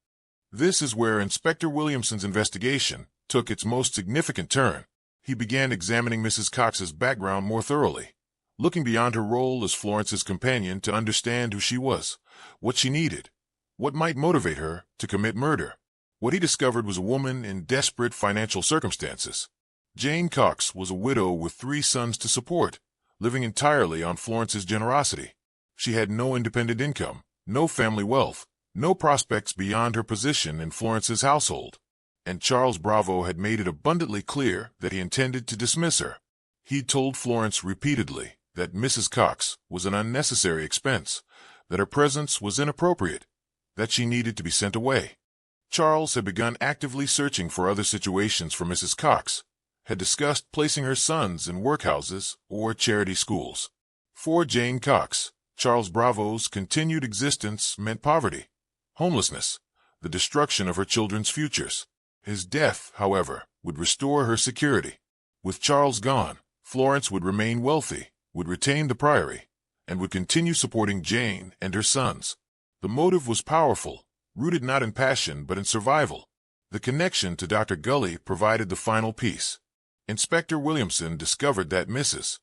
This is where Inspector Williamson's investigation took its most significant turn. He began examining Mrs. Cox's background more thoroughly, looking beyond her role as Florence's companion to understand who she was, what she needed, what might motivate her to commit murder. What he discovered was a woman in desperate financial circumstances. Jane Cox was a widow with 3 sons to support, living entirely on Florence's generosity. She had no independent income, no family wealth, no prospects beyond her position in Florence's household. And Charles Bravo had made it abundantly clear that he intended to dismiss her. He told Florence repeatedly that Mrs. Cox was an unnecessary expense, that her presence was inappropriate, that she needed to be sent away. Charles had begun actively searching for other situations for Mrs. Cox, had discussed placing her sons in workhouses or charity schools. For Jane Cox, Charles Bravo's continued existence meant poverty, homelessness, the destruction of her children's futures. His death, however, would restore her security. With Charles gone, Florence would remain wealthy, would retain the Priory, and would continue supporting Jane and her sons. The motive was powerful, rooted not in passion but in survival. The connection to Dr. Gully provided the final piece. Inspector Williamson discovered that Mrs.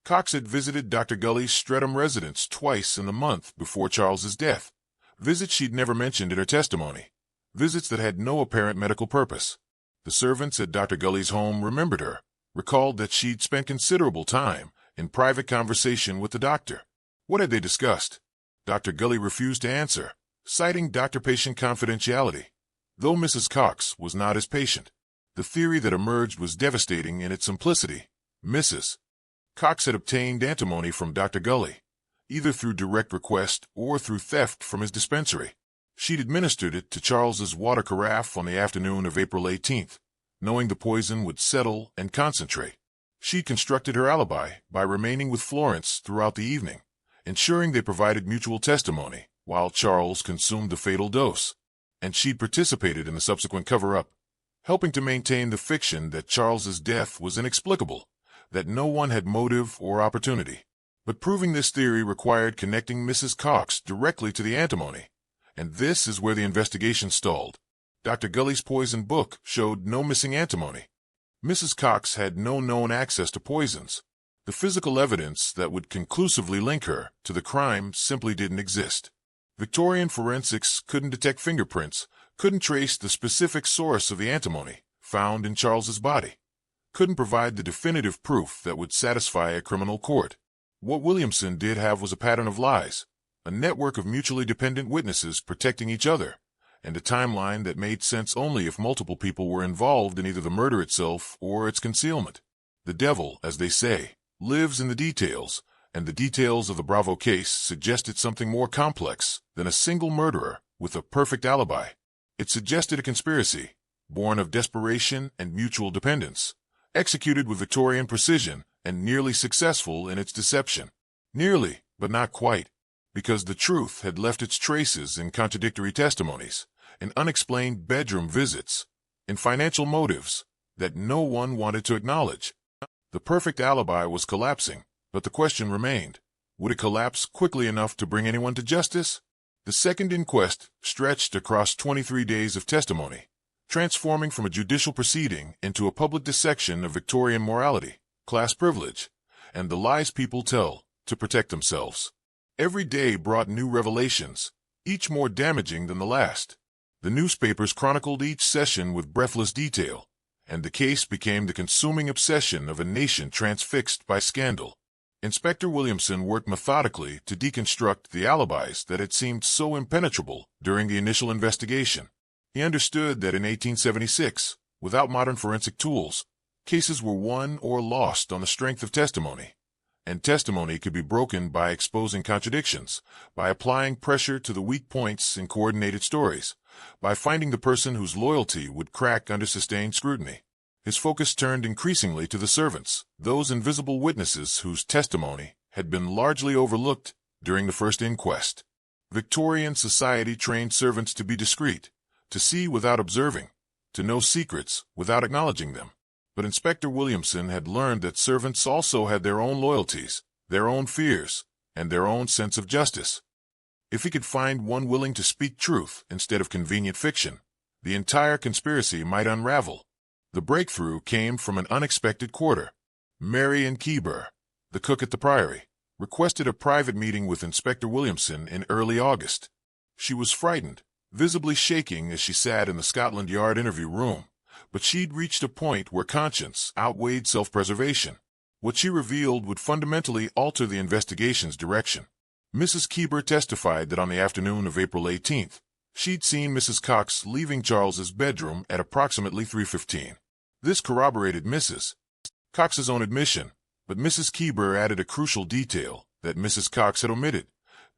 Cox had visited Dr. Gully's Streatham residence twice in the month before Charles's death, visits she'd never mentioned in her testimony, visits that had no apparent medical purpose. The servants at Dr. Gully's home remembered her, recalled that she'd spent considerable time in private conversation with the doctor. What had they discussed? Dr. Gully refused to answer, citing doctor-patient confidentiality. Though Mrs. Cox was not his patient, the theory that emerged was devastating in its simplicity. Mrs. Cox had obtained antimony from Dr. Gully, either through direct request or through theft from his dispensary. She'd administered it to Charles's water carafe on the afternoon of April 18th, knowing the poison would settle and concentrate. She constructed her alibi by remaining with Florence throughout the evening, ensuring they provided mutual testimony while Charles consumed the fatal dose. And she'd participated in the subsequent cover-up, helping to maintain the fiction that Charles's death was inexplicable, that no one had motive or opportunity. But proving this theory required connecting Mrs. Cox directly to the antimony, and this is where the investigation stalled. Dr. Gully's poison book showed no missing antimony. Mrs. Cox had no known access to poisons. The physical evidence that would conclusively link her to the crime simply didn't exist. Victorian forensics couldn't detect fingerprints, couldn't trace the specific source of the antimony found in Charles's body, couldn't provide the definitive proof that would satisfy a criminal court. What Williamson did have was a pattern of lies, a network of mutually dependent witnesses protecting each other, and a timeline that made sense only if multiple people were involved in either the murder itself or its concealment. The devil, as they say, lives in the details, and the details of the Bravo case suggested something more complex than a single murderer with a perfect alibi. It suggested a conspiracy, born of desperation and mutual dependence, executed with Victorian precision and nearly successful in its deception. Nearly, but not quite, because the truth had left its traces in contradictory testimonies, in unexplained bedroom visits, in financial motives that no one wanted to acknowledge. The perfect alibi was collapsing, but the question remained, would it collapse quickly enough to bring anyone to justice? The second inquest stretched across 23 days of testimony, transforming from a judicial proceeding into a public dissection of Victorian morality, class privilege, and the lies people tell to protect themselves. Every day brought new revelations, each more damaging than the last. The newspapers chronicled each session with breathless detail, and the case became the consuming obsession of a nation transfixed by scandal. Inspector Williamson worked methodically to deconstruct the alibis that had seemed so impenetrable during the initial investigation. He understood that in 1876, without modern forensic tools, cases were won or lost on the strength of testimony. And testimony could be broken by exposing contradictions, by applying pressure to the weak points in coordinated stories, by finding the person whose loyalty would crack under sustained scrutiny. His focus turned increasingly to the servants, those invisible witnesses whose testimony had been largely overlooked during the first inquest. Victorian society trained servants to be discreet, to see without observing, to know secrets without acknowledging them. But Inspector Williamson had learned that servants also had their own loyalties, their own fears, and their own sense of justice. If he could find one willing to speak truth instead of convenient fiction, the entire conspiracy might unravel. The breakthrough came from an unexpected quarter. Marion Keyber, the cook at the Priory, requested a private meeting with Inspector Williamson in early August. She was frightened, visibly shaking as she sat in the Scotland Yard interview room, but she'd reached a point where conscience outweighed self-preservation. What she revealed would fundamentally alter the investigation's direction. Mrs. Keyber testified that on the afternoon of April 18th, she'd seen Mrs. Cox leaving Charles's bedroom at approximately 3:15. This corroborated Mrs. Cox's own admission, but Mrs. Keyber added a crucial detail that Mrs. Cox had omitted.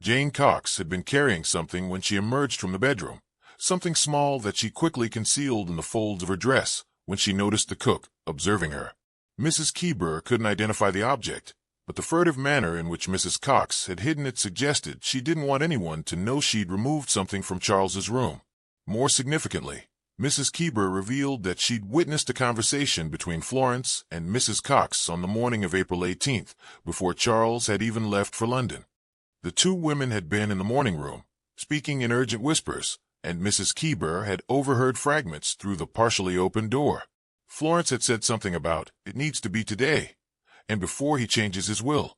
Jane Cox had been carrying something when she emerged from the bedroom, something small that she quickly concealed in the folds of her dress when she noticed the cook observing her. Mrs. Keyber couldn't identify the object, but the furtive manner in which Mrs. Cox had hidden it suggested she didn't want anyone to know she'd removed something from Charles's room. More significantly, Mrs. Keyber revealed that she'd witnessed a conversation between Florence and Mrs. Cox on the morning of April 18th, before Charles had even left for London. The two women had been in the morning room, speaking in urgent whispers, and Mrs. Keyber had overheard fragments through the partially open door. Florence had said something about, "It needs to be today," and before he changes his will.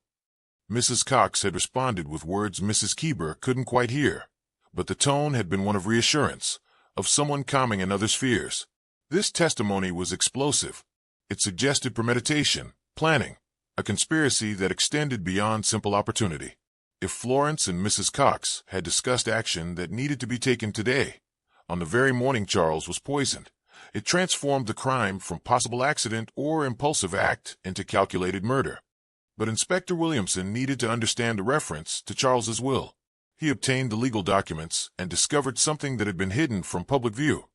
Mrs. Cox had responded with words Mrs. Keyber couldn't quite hear, but the tone had been one of reassurance, of someone calming another's fears. This testimony was explosive. It suggested premeditation, planning, a conspiracy that extended beyond simple opportunity. If Florence and Mrs. Cox had discussed action that needed to be taken today, on the very morning Charles was poisoned, it transformed the crime from possible accident or impulsive act into calculated murder. But Inspector Williamson needed to understand the reference to Charles's will. He obtained the legal documents and discovered something that had been hidden from public view.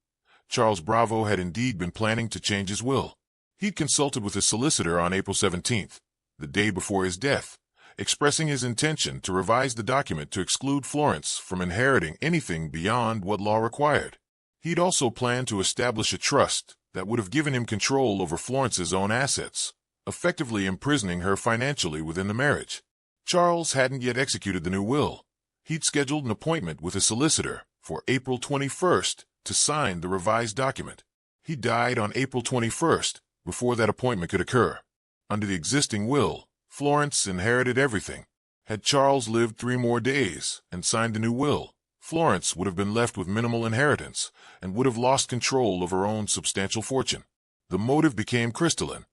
Charles Bravo had indeed been planning to change his will. He'd consulted with his solicitor on April 17th, the day before his death, expressing his intention to revise the document to exclude Florence from inheriting anything beyond what law required. He'd also planned to establish a trust that would have given him control over Florence's own assets, effectively imprisoning her financially within the marriage. Charles hadn't yet executed the new will. He'd scheduled an appointment with his solicitor for April 21st to sign the revised document. He died on April 21st before that appointment could occur. Under the existing will, Florence inherited everything. Had Charles lived 3 more days and signed the new will, Florence would have been left with minimal inheritance and would have lost control of her own substantial fortune. The motive became crystalline.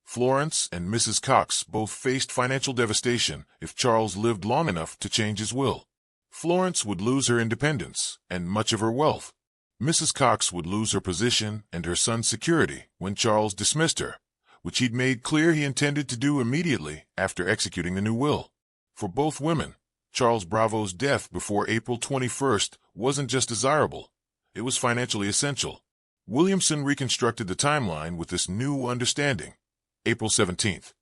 Florence and Mrs. Cox both faced financial devastation if Charles lived long enough to change his will. Florence would lose her independence and much of her wealth. Mrs. Cox would lose her position and her son's security when Charles dismissed her, which he'd made clear he intended to do immediately after executing the new will. For both women, Charles Bravo's death before April 21st wasn't just desirable, it was financially essential. Williamson reconstructed the timeline with this new understanding. April 17th.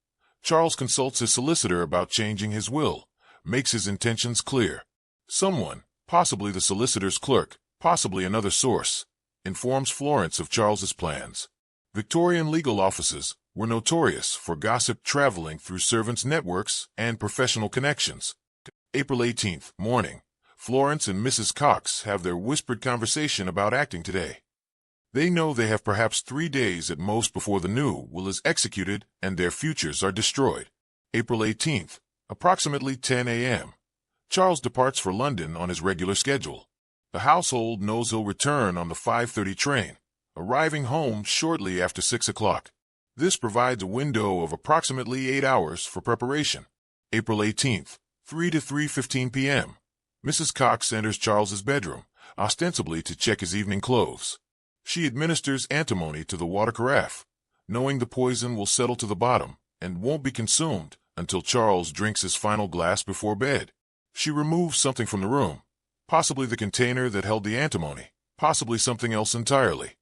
Charles consults his solicitor about changing his will, makes his intentions clear. Someone, possibly the solicitor's clerk, possibly another source, informs Florence of Charles's plans. Victorian legal offices were notorious for gossip traveling through servants' networks and professional connections. April 18th, morning. Florence and Mrs. Cox have their whispered conversation about acting today. They know they have perhaps 3 days at most before the new will is executed and their futures are destroyed. April 18th, approximately 10 a.m. Charles departs for London on his regular schedule. The household knows he'll return on the 5:30 train, arriving home shortly after 6 o'clock. This provides a window of approximately 8 hours for preparation. April 18th, 3 to 3:15 p.m. Mrs. Cox enters Charles's bedroom, ostensibly to check his evening clothes. She administers antimony to the water carafe, knowing the poison will settle to the bottom and won't be consumed until Charles drinks his final glass before bed. She removes something from the room, possibly the container that held the antimony, possibly something else entirely.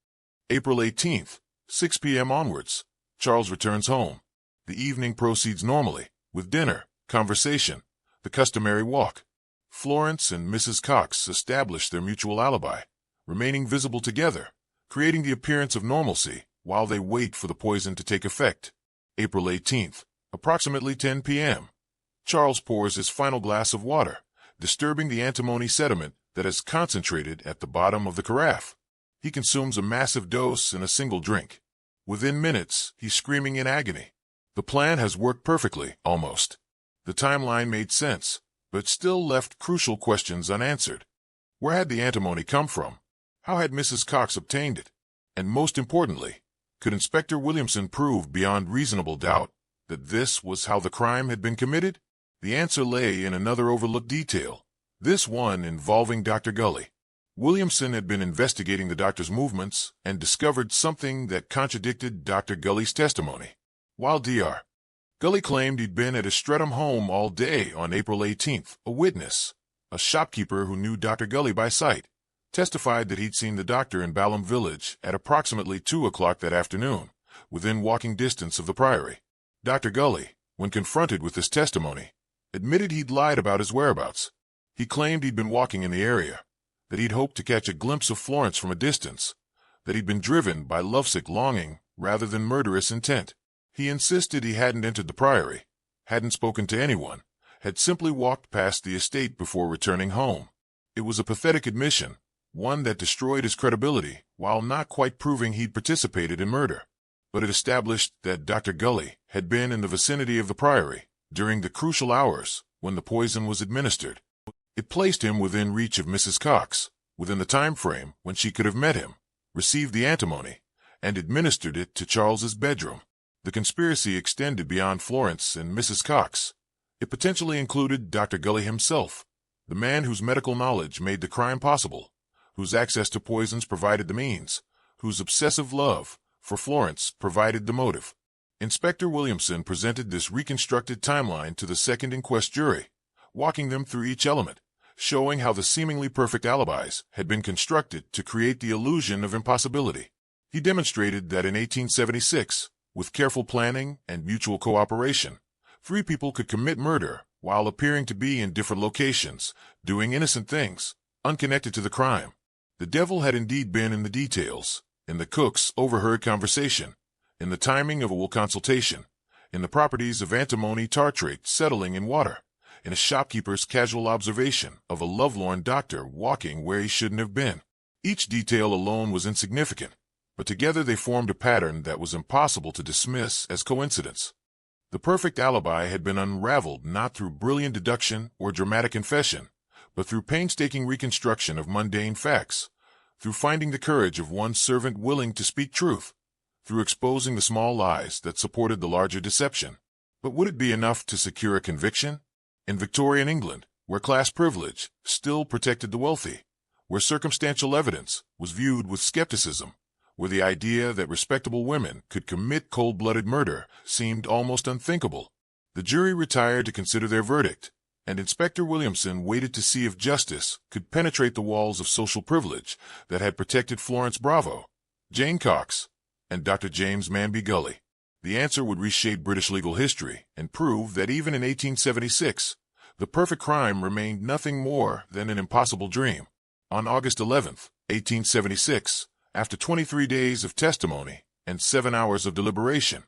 April 18th, 6 p.m. onwards, Charles returns home. The evening proceeds normally, with dinner, conversation, the customary walk. Florence and Mrs. Cox establish their mutual alibi, remaining visible together, creating the appearance of normalcy while they wait for the poison to take effect. April 18th, approximately 10 p.m. Charles pours his final glass of water, disturbing the antimony sediment that has concentrated at the bottom of the carafe. He consumes a massive dose in a single drink. Within minutes, he's screaming in agony. The plan has worked perfectly, almost. The timeline made sense, but still left crucial questions unanswered. Where had the antimony come from? How had Mrs. Cox obtained it? And most importantly, could Inspector Williamson prove beyond reasonable doubt that this was how the crime had been committed? The answer lay in another overlooked detail, this one involving Dr. Gully. Williamson had been investigating the doctor's movements and discovered something that contradicted Dr. Gully's testimony. While Dr. Gully claimed he'd been at his Streatham home all day on April 18th, a witness, a shopkeeper who knew Dr. Gully by sight, testified that he'd seen the doctor in Balham Village at approximately 2 o'clock that afternoon, within walking distance of the Priory. Dr. Gully, when confronted with this testimony, admitted he'd lied about his whereabouts. He claimed he'd been walking in the area, that he'd hoped to catch a glimpse of Florence from a distance, that he'd been driven by lovesick longing rather than murderous intent. He insisted he hadn't entered the Priory, hadn't spoken to anyone, had simply walked past the estate before returning home. It was a pathetic admission, one that destroyed his credibility while not quite proving he'd participated in murder. But it established that Dr. Gully had been in the vicinity of the Priory during the crucial hours when the poison was administered. It placed him within reach of Mrs. Cox, within the time frame when she could have met him, received the antimony, and administered it to Charles's bedroom. The conspiracy extended beyond Florence and Mrs. Cox. It potentially included Dr. Gully himself, the man whose medical knowledge made the crime possible, whose access to poisons provided the means, whose obsessive love for Florence provided the motive. Inspector Williamson presented this reconstructed timeline to the second inquest jury, walking them through each element, showing how the seemingly perfect alibis had been constructed to create the illusion of impossibility. He demonstrated that in 1876, with careful planning and mutual cooperation, 3 people could commit murder while appearing to be in different locations, doing innocent things, unconnected to the crime. The devil had indeed been in the details, in the cook's overheard conversation, in the timing of a will consultation, in the properties of antimony tartrate settling in water, in a shopkeeper's casual observation of a lovelorn doctor walking where he shouldn't have been. Each detail alone was insignificant, but together they formed a pattern that was impossible to dismiss as coincidence. The perfect alibi had been unraveled not through brilliant deduction or dramatic confession, but through painstaking reconstruction of mundane facts, through finding the courage of one servant willing to speak truth, through exposing the small lies that supported the larger deception. But would it be enough to secure a conviction? In Victorian England, where class privilege still protected the wealthy, where circumstantial evidence was viewed with skepticism, where the idea that respectable women could commit cold-blooded murder seemed almost unthinkable, the jury retired to consider their verdict, and Inspector Williamson waited to see if justice could penetrate the walls of social privilege that had protected Florence Bravo, Jane Cox, and Dr. James Manby Gully. The answer would reshape British legal history and prove that even in 1876, the perfect crime remained nothing more than an impossible dream. On August 11th, 1876, after 23 days of testimony and 7 hours of deliberation,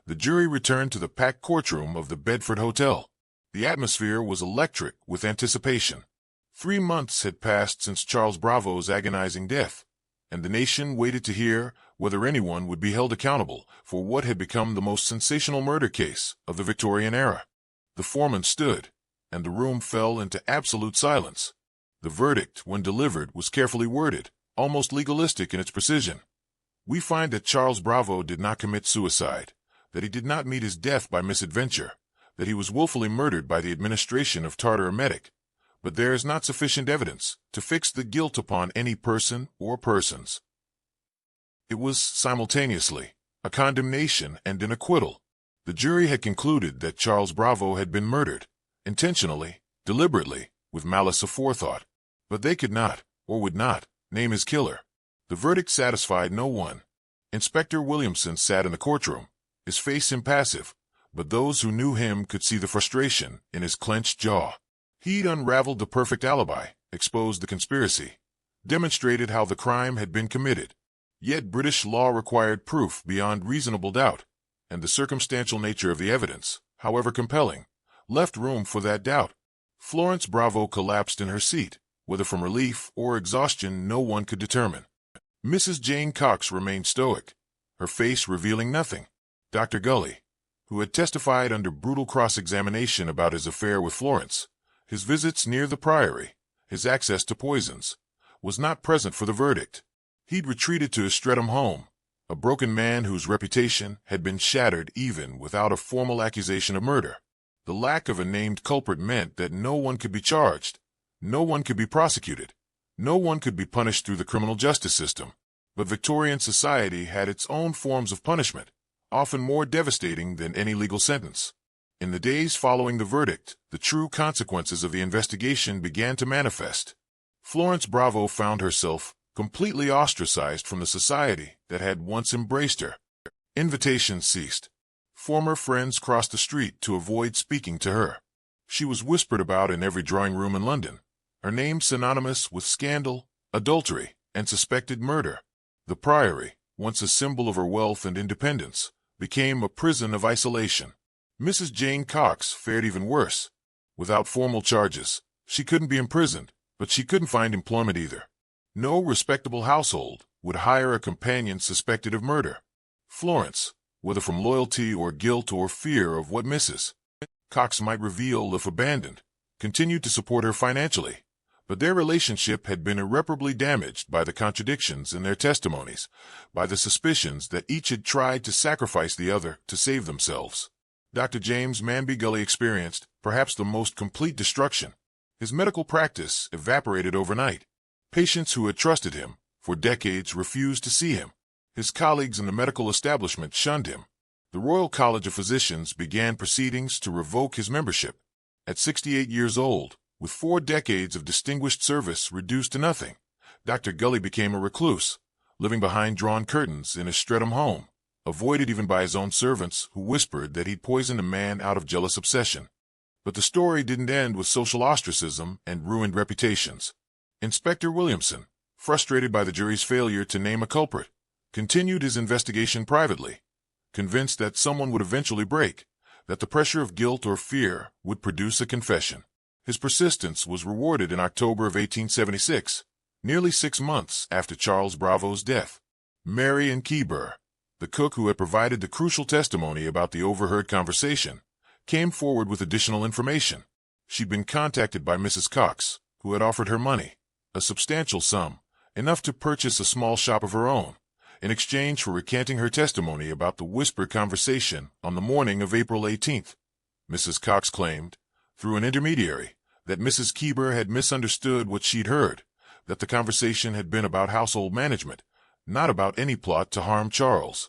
the jury returned to the packed courtroom of the Bedford Hotel. The atmosphere was electric with anticipation. 3 months had passed since Charles Bravo's agonizing death, and the nation waited to hear whether anyone would be held accountable for what had become the most sensational murder case of the Victorian era. The foreman stood, and the room fell into absolute silence. The verdict, when delivered, was carefully worded, almost legalistic in its precision. We find that Charles Bravo did not commit suicide, that he did not meet his death by misadventure, that he was willfully murdered by the administration of tartar emetic, but there is not sufficient evidence to fix the guilt upon any person or persons. It was simultaneously a condemnation and an acquittal. The jury had concluded that Charles Bravo had been murdered, intentionally, deliberately, with malice aforethought, but they could not, or would not, name his killer. The verdict satisfied no one. Inspector Williamson sat in the courtroom, his face impassive, but those who knew him could see the frustration in his clenched jaw. He'd unraveled the perfect alibi, exposed the conspiracy, demonstrated how the crime had been committed. Yet British law required proof beyond reasonable doubt, and the circumstantial nature of the evidence, however compelling, left room for that doubt. Florence Bravo collapsed in her seat, whether from relief or exhaustion no one could determine. Mrs. Jane Cox remained stoic, her face revealing nothing. Dr. Gully, who had testified under brutal cross-examination about his affair with Florence, his visits near the Priory, his access to poisons, was not present for the verdict. He'd retreated to his Streatham home, a broken man whose reputation had been shattered even without a formal accusation of murder. The lack of a named culprit meant that no one could be charged, no one could be prosecuted, no one could be punished through the criminal justice system. But Victorian society had its own forms of punishment, often more devastating than any legal sentence. In the days following the verdict, the true consequences of the investigation began to manifest. Florence Bravo found herself completely ostracized from the society that had once embraced her. Invitations ceased. Former friends crossed the street to avoid speaking to her. She was whispered about in every drawing room in London, her name synonymous with scandal, adultery, and suspected murder. The Priory, once a symbol of her wealth and independence, became a prison of isolation. Mrs. Jane Cox fared even worse. Without formal charges, she couldn't be imprisoned, but she couldn't find employment either. No respectable household would hire a companion suspected of murder. Florence, whether from loyalty or guilt or fear of what Mrs. Cox might reveal if abandoned, continued to support her financially. But their relationship had been irreparably damaged by the contradictions in their testimonies, by the suspicions that each had tried to sacrifice the other to save themselves. Dr. James Manby Gully experienced perhaps the most complete destruction. His medical practice evaporated overnight. Patients who had trusted him for decades refused to see him. His colleagues in the medical establishment shunned him. The Royal College of Physicians began proceedings to revoke his membership. At 68 years old, with 4 decades of distinguished service reduced to nothing, Dr. Gully became a recluse, living behind drawn curtains in his Streatham home, avoided even by his own servants who whispered that he'd poisoned a man out of jealous obsession. But the story didn't end with social ostracism and ruined reputations. Inspector Williamson, frustrated by the jury's failure to name a culprit, continued his investigation privately, convinced that someone would eventually break, that the pressure of guilt or fear would produce a confession. His persistence was rewarded in October of 1876, nearly 6 months after Charles Bravo's death. Mary and Keyber, the cook who had provided the crucial testimony about the overheard conversation, came forward with additional information. She'd been contacted by Mrs. Cox, who had offered her money, a substantial sum, enough to purchase a small shop of her own, in exchange for recanting her testimony about the whispered conversation on the morning of April 18th. Mrs. Cox claimed, through an intermediary, that Mrs. Keyber had misunderstood what she'd heard, that the conversation had been about household management, not about any plot to harm Charles.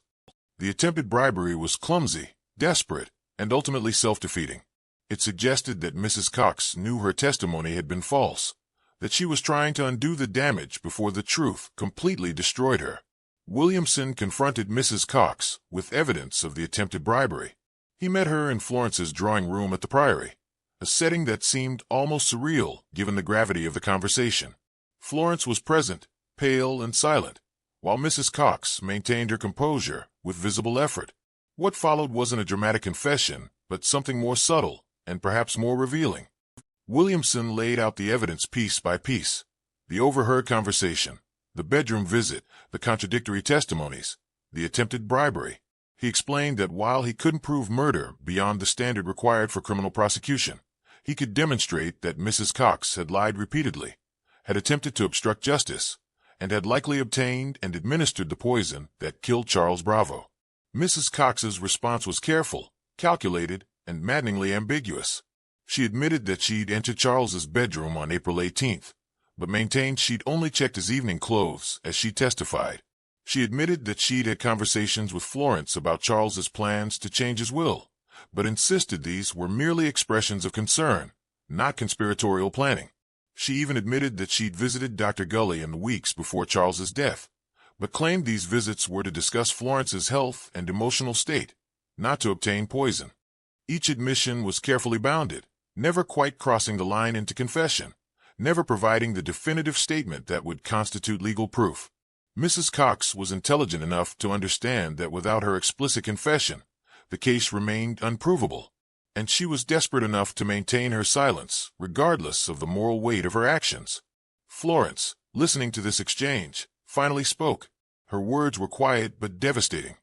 The attempted bribery was clumsy, desperate, and ultimately self-defeating. It suggested that Mrs. Cox knew her testimony had been false, that she was trying to undo the damage before the truth completely destroyed her. Williamson confronted Mrs. Cox with evidence of the attempted bribery. He met her in Florence's drawing room at the Priory, a setting that seemed almost surreal given the gravity of the conversation. Florence was present, pale and silent, while Mrs. Cox maintained her composure with visible effort. What followed wasn't a dramatic confession, but something more subtle and perhaps more revealing. Williamson laid out the evidence piece by piece: the overheard conversation, the bedroom visit, the contradictory testimonies, the attempted bribery. He explained that while he couldn't prove murder beyond the standard required for criminal prosecution, he could demonstrate that Mrs. Cox had lied repeatedly, had attempted to obstruct justice, and had likely obtained and administered the poison that killed Charles Bravo. Mrs. Cox's response was careful, calculated, and maddeningly ambiguous. She admitted that she'd entered Charles's bedroom on April 18th, but maintained she'd only checked his evening clothes as she testified. She admitted that she'd had conversations with Florence about Charles's plans to change his will, but insisted these were merely expressions of concern, not conspiratorial planning. She even admitted that she'd visited Dr. Gully in the weeks before Charles's death, but claimed these visits were to discuss Florence's health and emotional state, not to obtain poison. Each admission was carefully bounded, never quite crossing the line into confession, never providing the definitive statement that would constitute legal proof. Mrs. Cox was intelligent enough to understand that without her explicit confession, the case remained unprovable. and she was desperate enough to maintain her silence, regardless of the moral weight of her actions. Florence, listening to this exchange, finally spoke. Her words were quiet but devastating.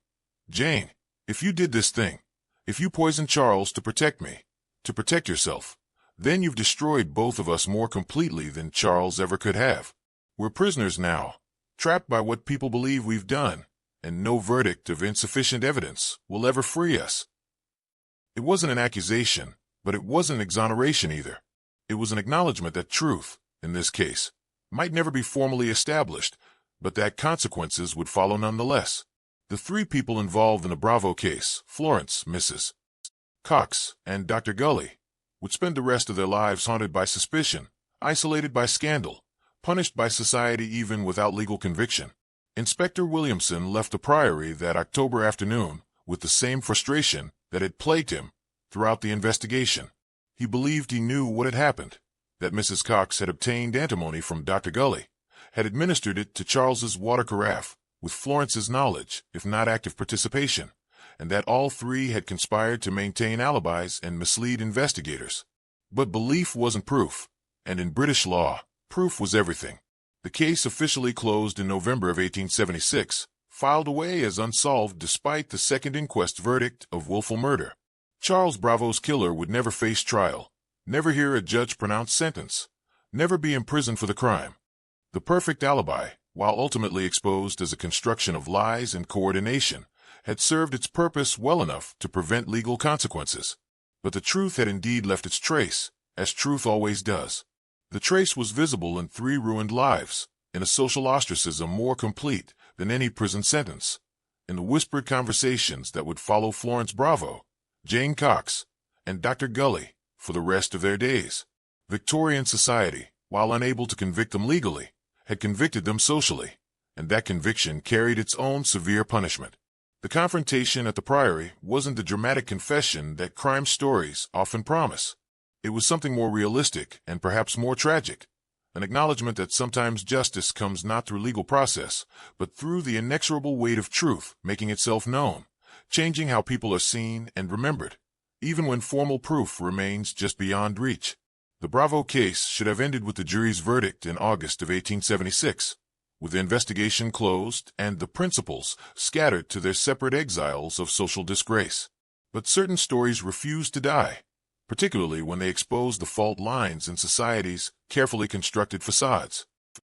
"Jane, if you did this thing, if you poisoned Charles to protect me, to protect yourself, then you've destroyed both of us more completely than Charles ever could have. We're prisoners now, trapped by what people believe we've done, and no verdict of insufficient evidence will ever free us." It wasn't an accusation, but it wasn't exoneration either. It was an acknowledgement that truth, in this case, might never be formally established, but that consequences would follow nonetheless. The three people involved in the Bravo case, Florence, Mrs. Cox, and Dr. Gully, would spend the rest of their lives haunted by suspicion, isolated by scandal, punished by society even without legal conviction. Inspector Williamson left the Priory that October afternoon with the same frustration that had plagued him throughout the investigation. He believed he knew what had happened, that Mrs. Cox had obtained antimony from Dr. Gully, had administered it to Charles's water carafe, with Florence's knowledge, if not active participation, and that all three had conspired to maintain alibis and mislead investigators. But belief wasn't proof, and in British law, proof was everything. The case officially closed in November of 1876, filed away as unsolved despite the second inquest verdict of willful murder. Charles Bravo's killer would never face trial, never hear a judge pronounce sentence, never be imprisoned for the crime. The perfect alibi, while ultimately exposed as a construction of lies and coordination, had served its purpose well enough to prevent legal consequences. But the truth had indeed left its trace, as truth always does. The trace was visible in three ruined lives, in a social ostracism more complete than any prison sentence, in the whispered conversations that would follow Florence Bravo, Jane Cox, and Dr. Gully for the rest of their days. Victorian society, while unable to convict them legally, had convicted them socially, and that conviction carried its own severe punishment. The confrontation at the Priory wasn't the dramatic confession that crime stories often promise. It was something more realistic and perhaps more tragic, an acknowledgement that sometimes justice comes not through legal process, but through the inexorable weight of truth making itself known, changing how people are seen and remembered, even when formal proof remains just beyond reach. The Bravo case should have ended with the jury's verdict in August of 1876, with the investigation closed and the principals scattered to their separate exiles of social disgrace. But certain stories refuse to die, particularly when they expose the fault lines in society's carefully constructed facades.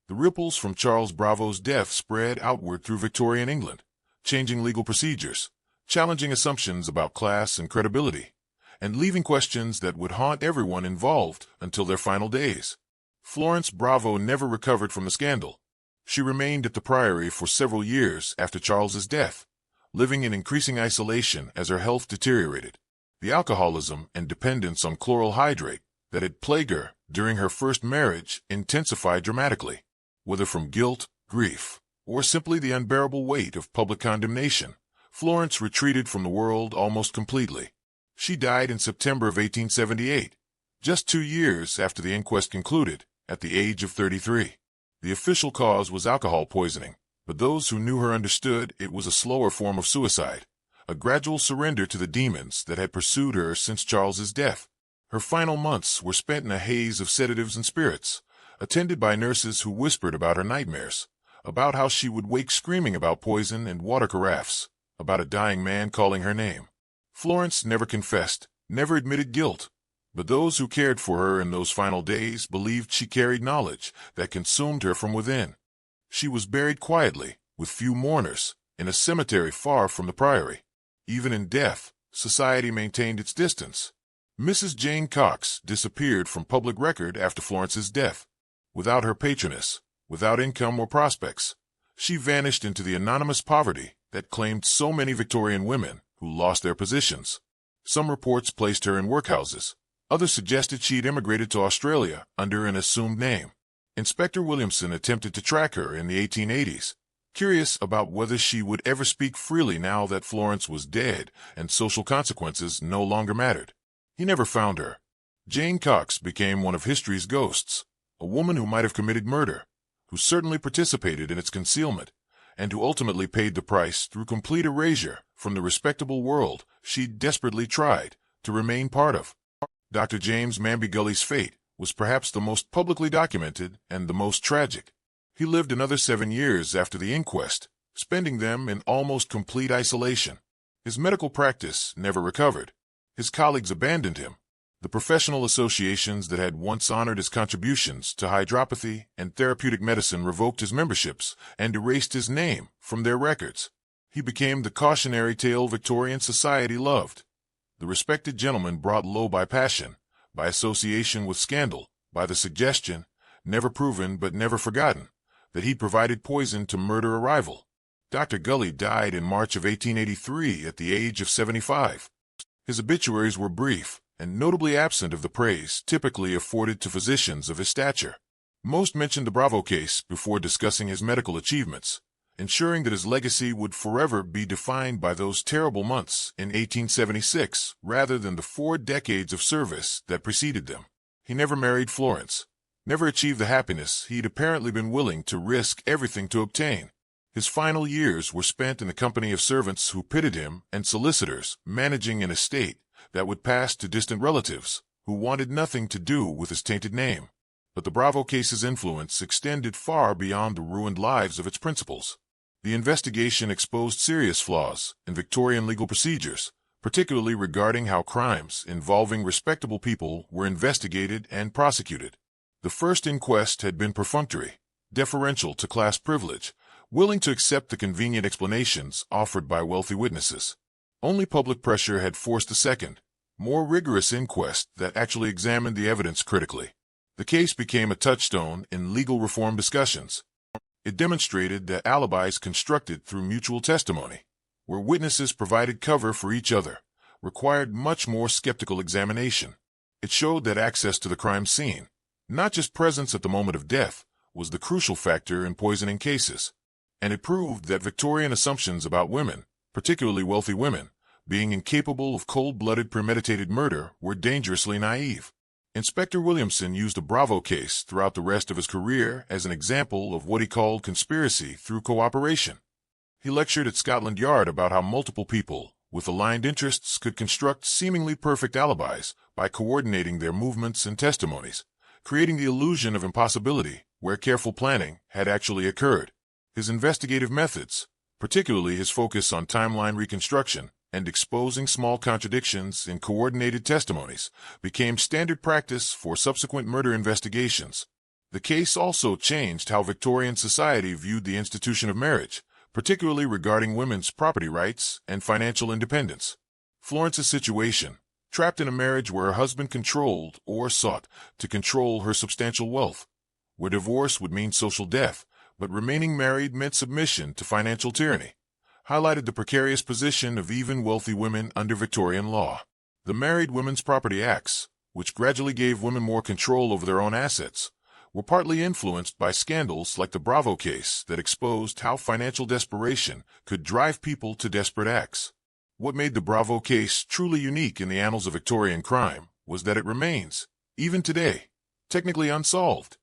The ripples from Charles Bravo's death spread outward through Victorian England, changing legal procedures, challenging assumptions about class and credibility, and leaving questions that would haunt everyone involved until their final days. Florence Bravo never recovered from the scandal. She remained at the Priory for several years after Charles's death, living in increasing isolation as her health deteriorated. The alcoholism and dependence on chloral hydrate that had plagued her during her first marriage intensified dramatically. Whether from guilt, grief, or simply the unbearable weight of public condemnation, Florence retreated from the world almost completely. She died in September of 1878, just 2 years after the inquest concluded, at the age of 33. The official cause was alcohol poisoning, but those who knew her understood it was a slower form of suicide, a gradual surrender to the demons that had pursued her since Charles's death. Her final months were spent in a haze of sedatives and spirits, attended by nurses who whispered about her nightmares, about how she would wake screaming about poison and water carafes, about a dying man calling her name. Florence never confessed, never admitted guilt, but those who cared for her in those final days believed she carried knowledge that consumed her from within. She was buried quietly, with few mourners, in a cemetery far from the Priory. Even in death, society maintained its distance. Mrs. Jane Cox disappeared from public record after Florence's death. Without her patroness, without income or prospects, she vanished into the anonymous poverty that claimed so many Victorian women who lost their positions. Some reports placed her in workhouses. Others suggested she'd immigrated to Australia under an assumed name. Inspector Williamson attempted to track her in the 1880s, curious about whether she would ever speak freely now that Florence was dead and social consequences no longer mattered. He never found her. Jane Cox became one of history's ghosts, a woman who might have committed murder, who certainly participated in its concealment, and who ultimately paid the price through complete erasure from the respectable world she desperately tried to remain part of. Dr. James Manby Gully's fate was perhaps the most publicly documented and the most tragic. He lived another 7 years after the inquest, spending them in almost complete isolation. His medical practice never recovered. His colleagues abandoned him. The professional associations that had once honored his contributions to hydropathy and therapeutic medicine revoked his memberships and erased his name from their records. He became the cautionary tale Victorian society loved. The respected gentleman brought low by passion, by association with scandal, by the suggestion, never proven but never forgotten, that he provided poison to murder a rival. Dr. Gully died in March of 1883 at the age of 75. His obituaries were brief, and notably absent of the praise typically afforded to physicians of his stature. Most mentioned the Bravo case before discussing his medical achievements, ensuring that his legacy would forever be defined by those terrible months in 1876 rather than the 4 decades of service that preceded them. He never married Florence, never achieved the happiness he'd apparently been willing to risk everything to obtain. His final years were spent in the company of servants who pitted him and solicitors managing an estate that would pass to distant relatives who wanted nothing to do with his tainted name. But the Bravo case's influence extended far beyond the ruined lives of its principals. The investigation exposed serious flaws in Victorian legal procedures, particularly regarding how crimes involving respectable people were investigated and prosecuted. The first inquest had been perfunctory, deferential to class privilege, willing to accept the convenient explanations offered by wealthy witnesses. Only public pressure had forced a second, more rigorous inquest that actually examined the evidence critically. The case became a touchstone in legal reform discussions. It demonstrated that alibis constructed through mutual testimony, where witnesses provided cover for each other, required much more skeptical examination. It showed that access to the crime scene, not just presence at the moment of death, was the crucial factor in poisoning cases. And it proved that Victorian assumptions about women, particularly wealthy women, being incapable of cold-blooded premeditated murder were dangerously naive. Inspector Williamson used the Bravo case throughout the rest of his career as an example of what he called conspiracy through cooperation. He lectured at Scotland Yard about how multiple people with aligned interests could construct seemingly perfect alibis by coordinating their movements and testimonies, creating the illusion of impossibility where careful planning had actually occurred. His investigative methods, particularly his focus on timeline reconstruction and exposing small contradictions in coordinated testimonies, became standard practice for subsequent murder investigations. The case also changed how Victorian society viewed the institution of marriage, particularly regarding women's property rights and financial independence. Florence's situation, trapped in a marriage where her husband controlled or sought to control her substantial wealth, where divorce would mean social death, but remaining married meant submission to financial tyranny, highlighted the precarious position of even wealthy women under Victorian law. The Married Women's Property Acts, which gradually gave women more control over their own assets, were partly influenced by scandals like the Bravo case that exposed how financial desperation could drive people to desperate acts. What made the Bravo case truly unique in the annals of Victorian crime was that it remains, even today, technically unsolved.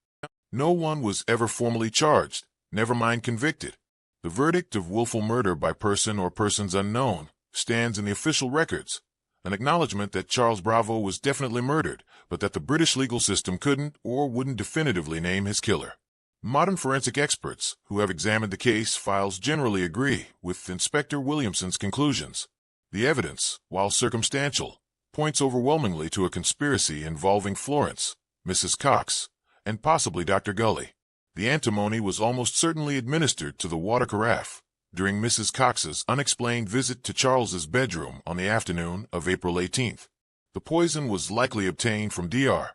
No one was ever formally charged, never mind convicted. The verdict of willful murder by person or persons unknown stands in the official records, an acknowledgement that Charles Bravo was definitely murdered, but that the British legal system couldn't or wouldn't definitively name his killer. Modern forensic experts who have examined the case files generally agree with Inspector Williamson's conclusions. The evidence, while circumstantial, points overwhelmingly to a conspiracy involving Florence, Mrs. Cox, and possibly Dr. Gully. The antimony was almost certainly administered to the water carafe during Mrs. Cox's unexplained visit to Charles's bedroom on the afternoon of April 18th. The poison was likely obtained from Dr.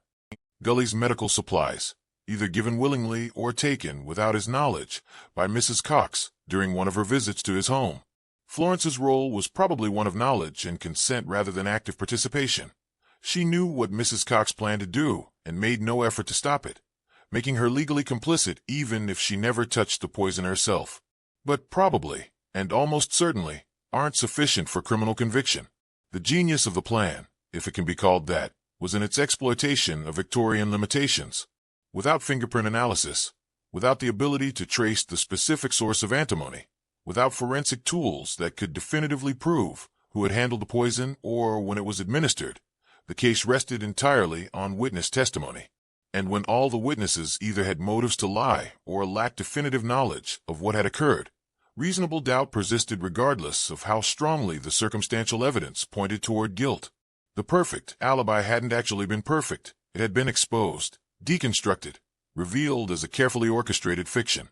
Gully's medical supplies, either given willingly or taken without his knowledge by Mrs. Cox during one of her visits to his home. Florence's role was probably one of knowledge and consent rather than active participation. She knew what Mrs. Cox planned to do and made no effort to stop it, making her legally complicit even if she never touched the poison herself. But probably, and almost certainly, aren't sufficient for criminal conviction. The genius of the plan, if it can be called that, was in its exploitation of Victorian limitations. Without fingerprint analysis, without the ability to trace the specific source of antimony, without forensic tools that could definitively prove who had handled the poison or when it was administered, The case rested entirely on witness testimony. And when all the witnesses either had motives to lie or lacked definitive knowledge of what had occurred, reasonable doubt persisted regardless of how strongly the circumstantial evidence pointed toward guilt. The perfect alibi hadn't actually been perfect. It had been exposed, deconstructed, revealed as a carefully orchestrated fiction.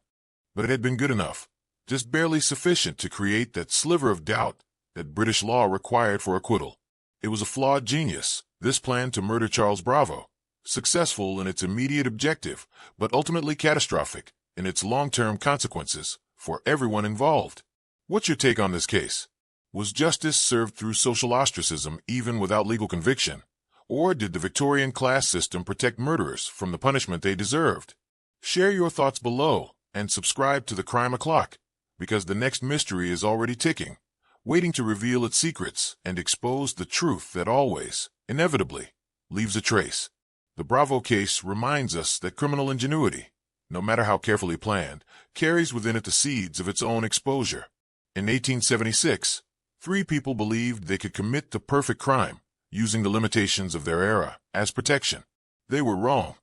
But it had been good enough, just barely sufficient to create that sliver of doubt that British law required for acquittal. It was a flawed genius, this plan to murder Charles Bravo, successful in its immediate objective, but ultimately catastrophic in its long-term consequences for everyone involved. What's your take on this case? Was justice served through social ostracism even without legal conviction? Or did the Victorian class system protect murderers from the punishment they deserved? Share your thoughts below and subscribe to the Crime O'Clock, because the next mystery is already ticking, waiting to reveal its secrets and expose the truth that always, inevitably, leaves a trace. The Bravo case reminds us that criminal ingenuity, no matter how carefully planned, carries within it the seeds of its own exposure. In 1876, 3 people believed they could commit the perfect crime, using the limitations of their era as protection. They were wrong.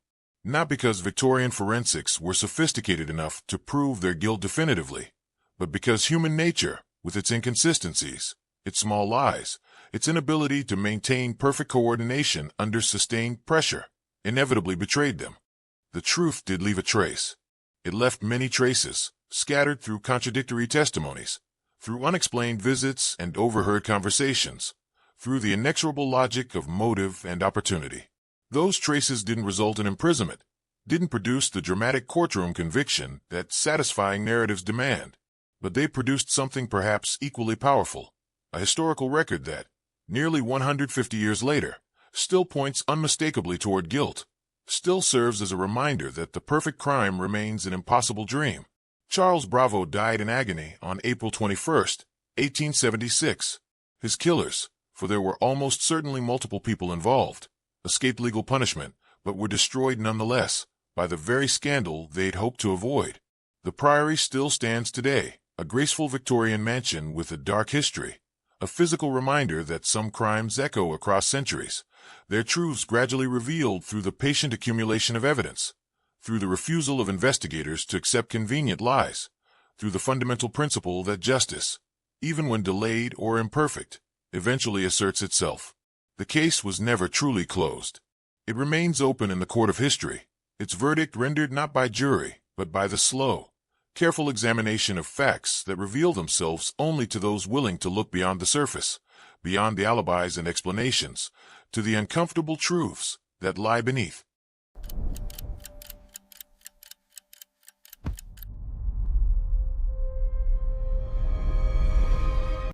Not because Victorian forensics were sophisticated enough to prove their guilt definitively, but because human nature, with its inconsistencies, its small lies, its inability to maintain perfect coordination under sustained pressure, inevitably betrayed them. The truth did leave a trace. It left many traces, scattered through contradictory testimonies, through unexplained visits and overheard conversations, through the inexorable logic of motive and opportunity. Those traces didn't result in imprisonment, didn't produce the dramatic courtroom conviction that satisfying narratives demand, but they produced something perhaps equally powerful, a historical record that, nearly 150 years later, still points unmistakably toward guilt, still serves as a reminder that the perfect crime remains an impossible dream. Charles Bravo died in agony on April 21, 1876. His killers, for there were almost certainly multiple people involved, escaped legal punishment, but were destroyed nonetheless by the very scandal they'd hoped to avoid. The Priory still stands today, a graceful Victorian mansion with a dark history, a physical reminder that some crimes echo across centuries, their truths gradually revealed through the patient accumulation of evidence, through the refusal of investigators to accept convenient lies, through the fundamental principle that justice, even when delayed or imperfect, eventually asserts itself. The case was never truly closed. It remains open in the court of history, its verdict rendered not by jury, but by the slow, careful examination of facts that reveal themselves only to those willing to look beyond the surface, beyond the alibis and explanations, to the uncomfortable truths that lie beneath.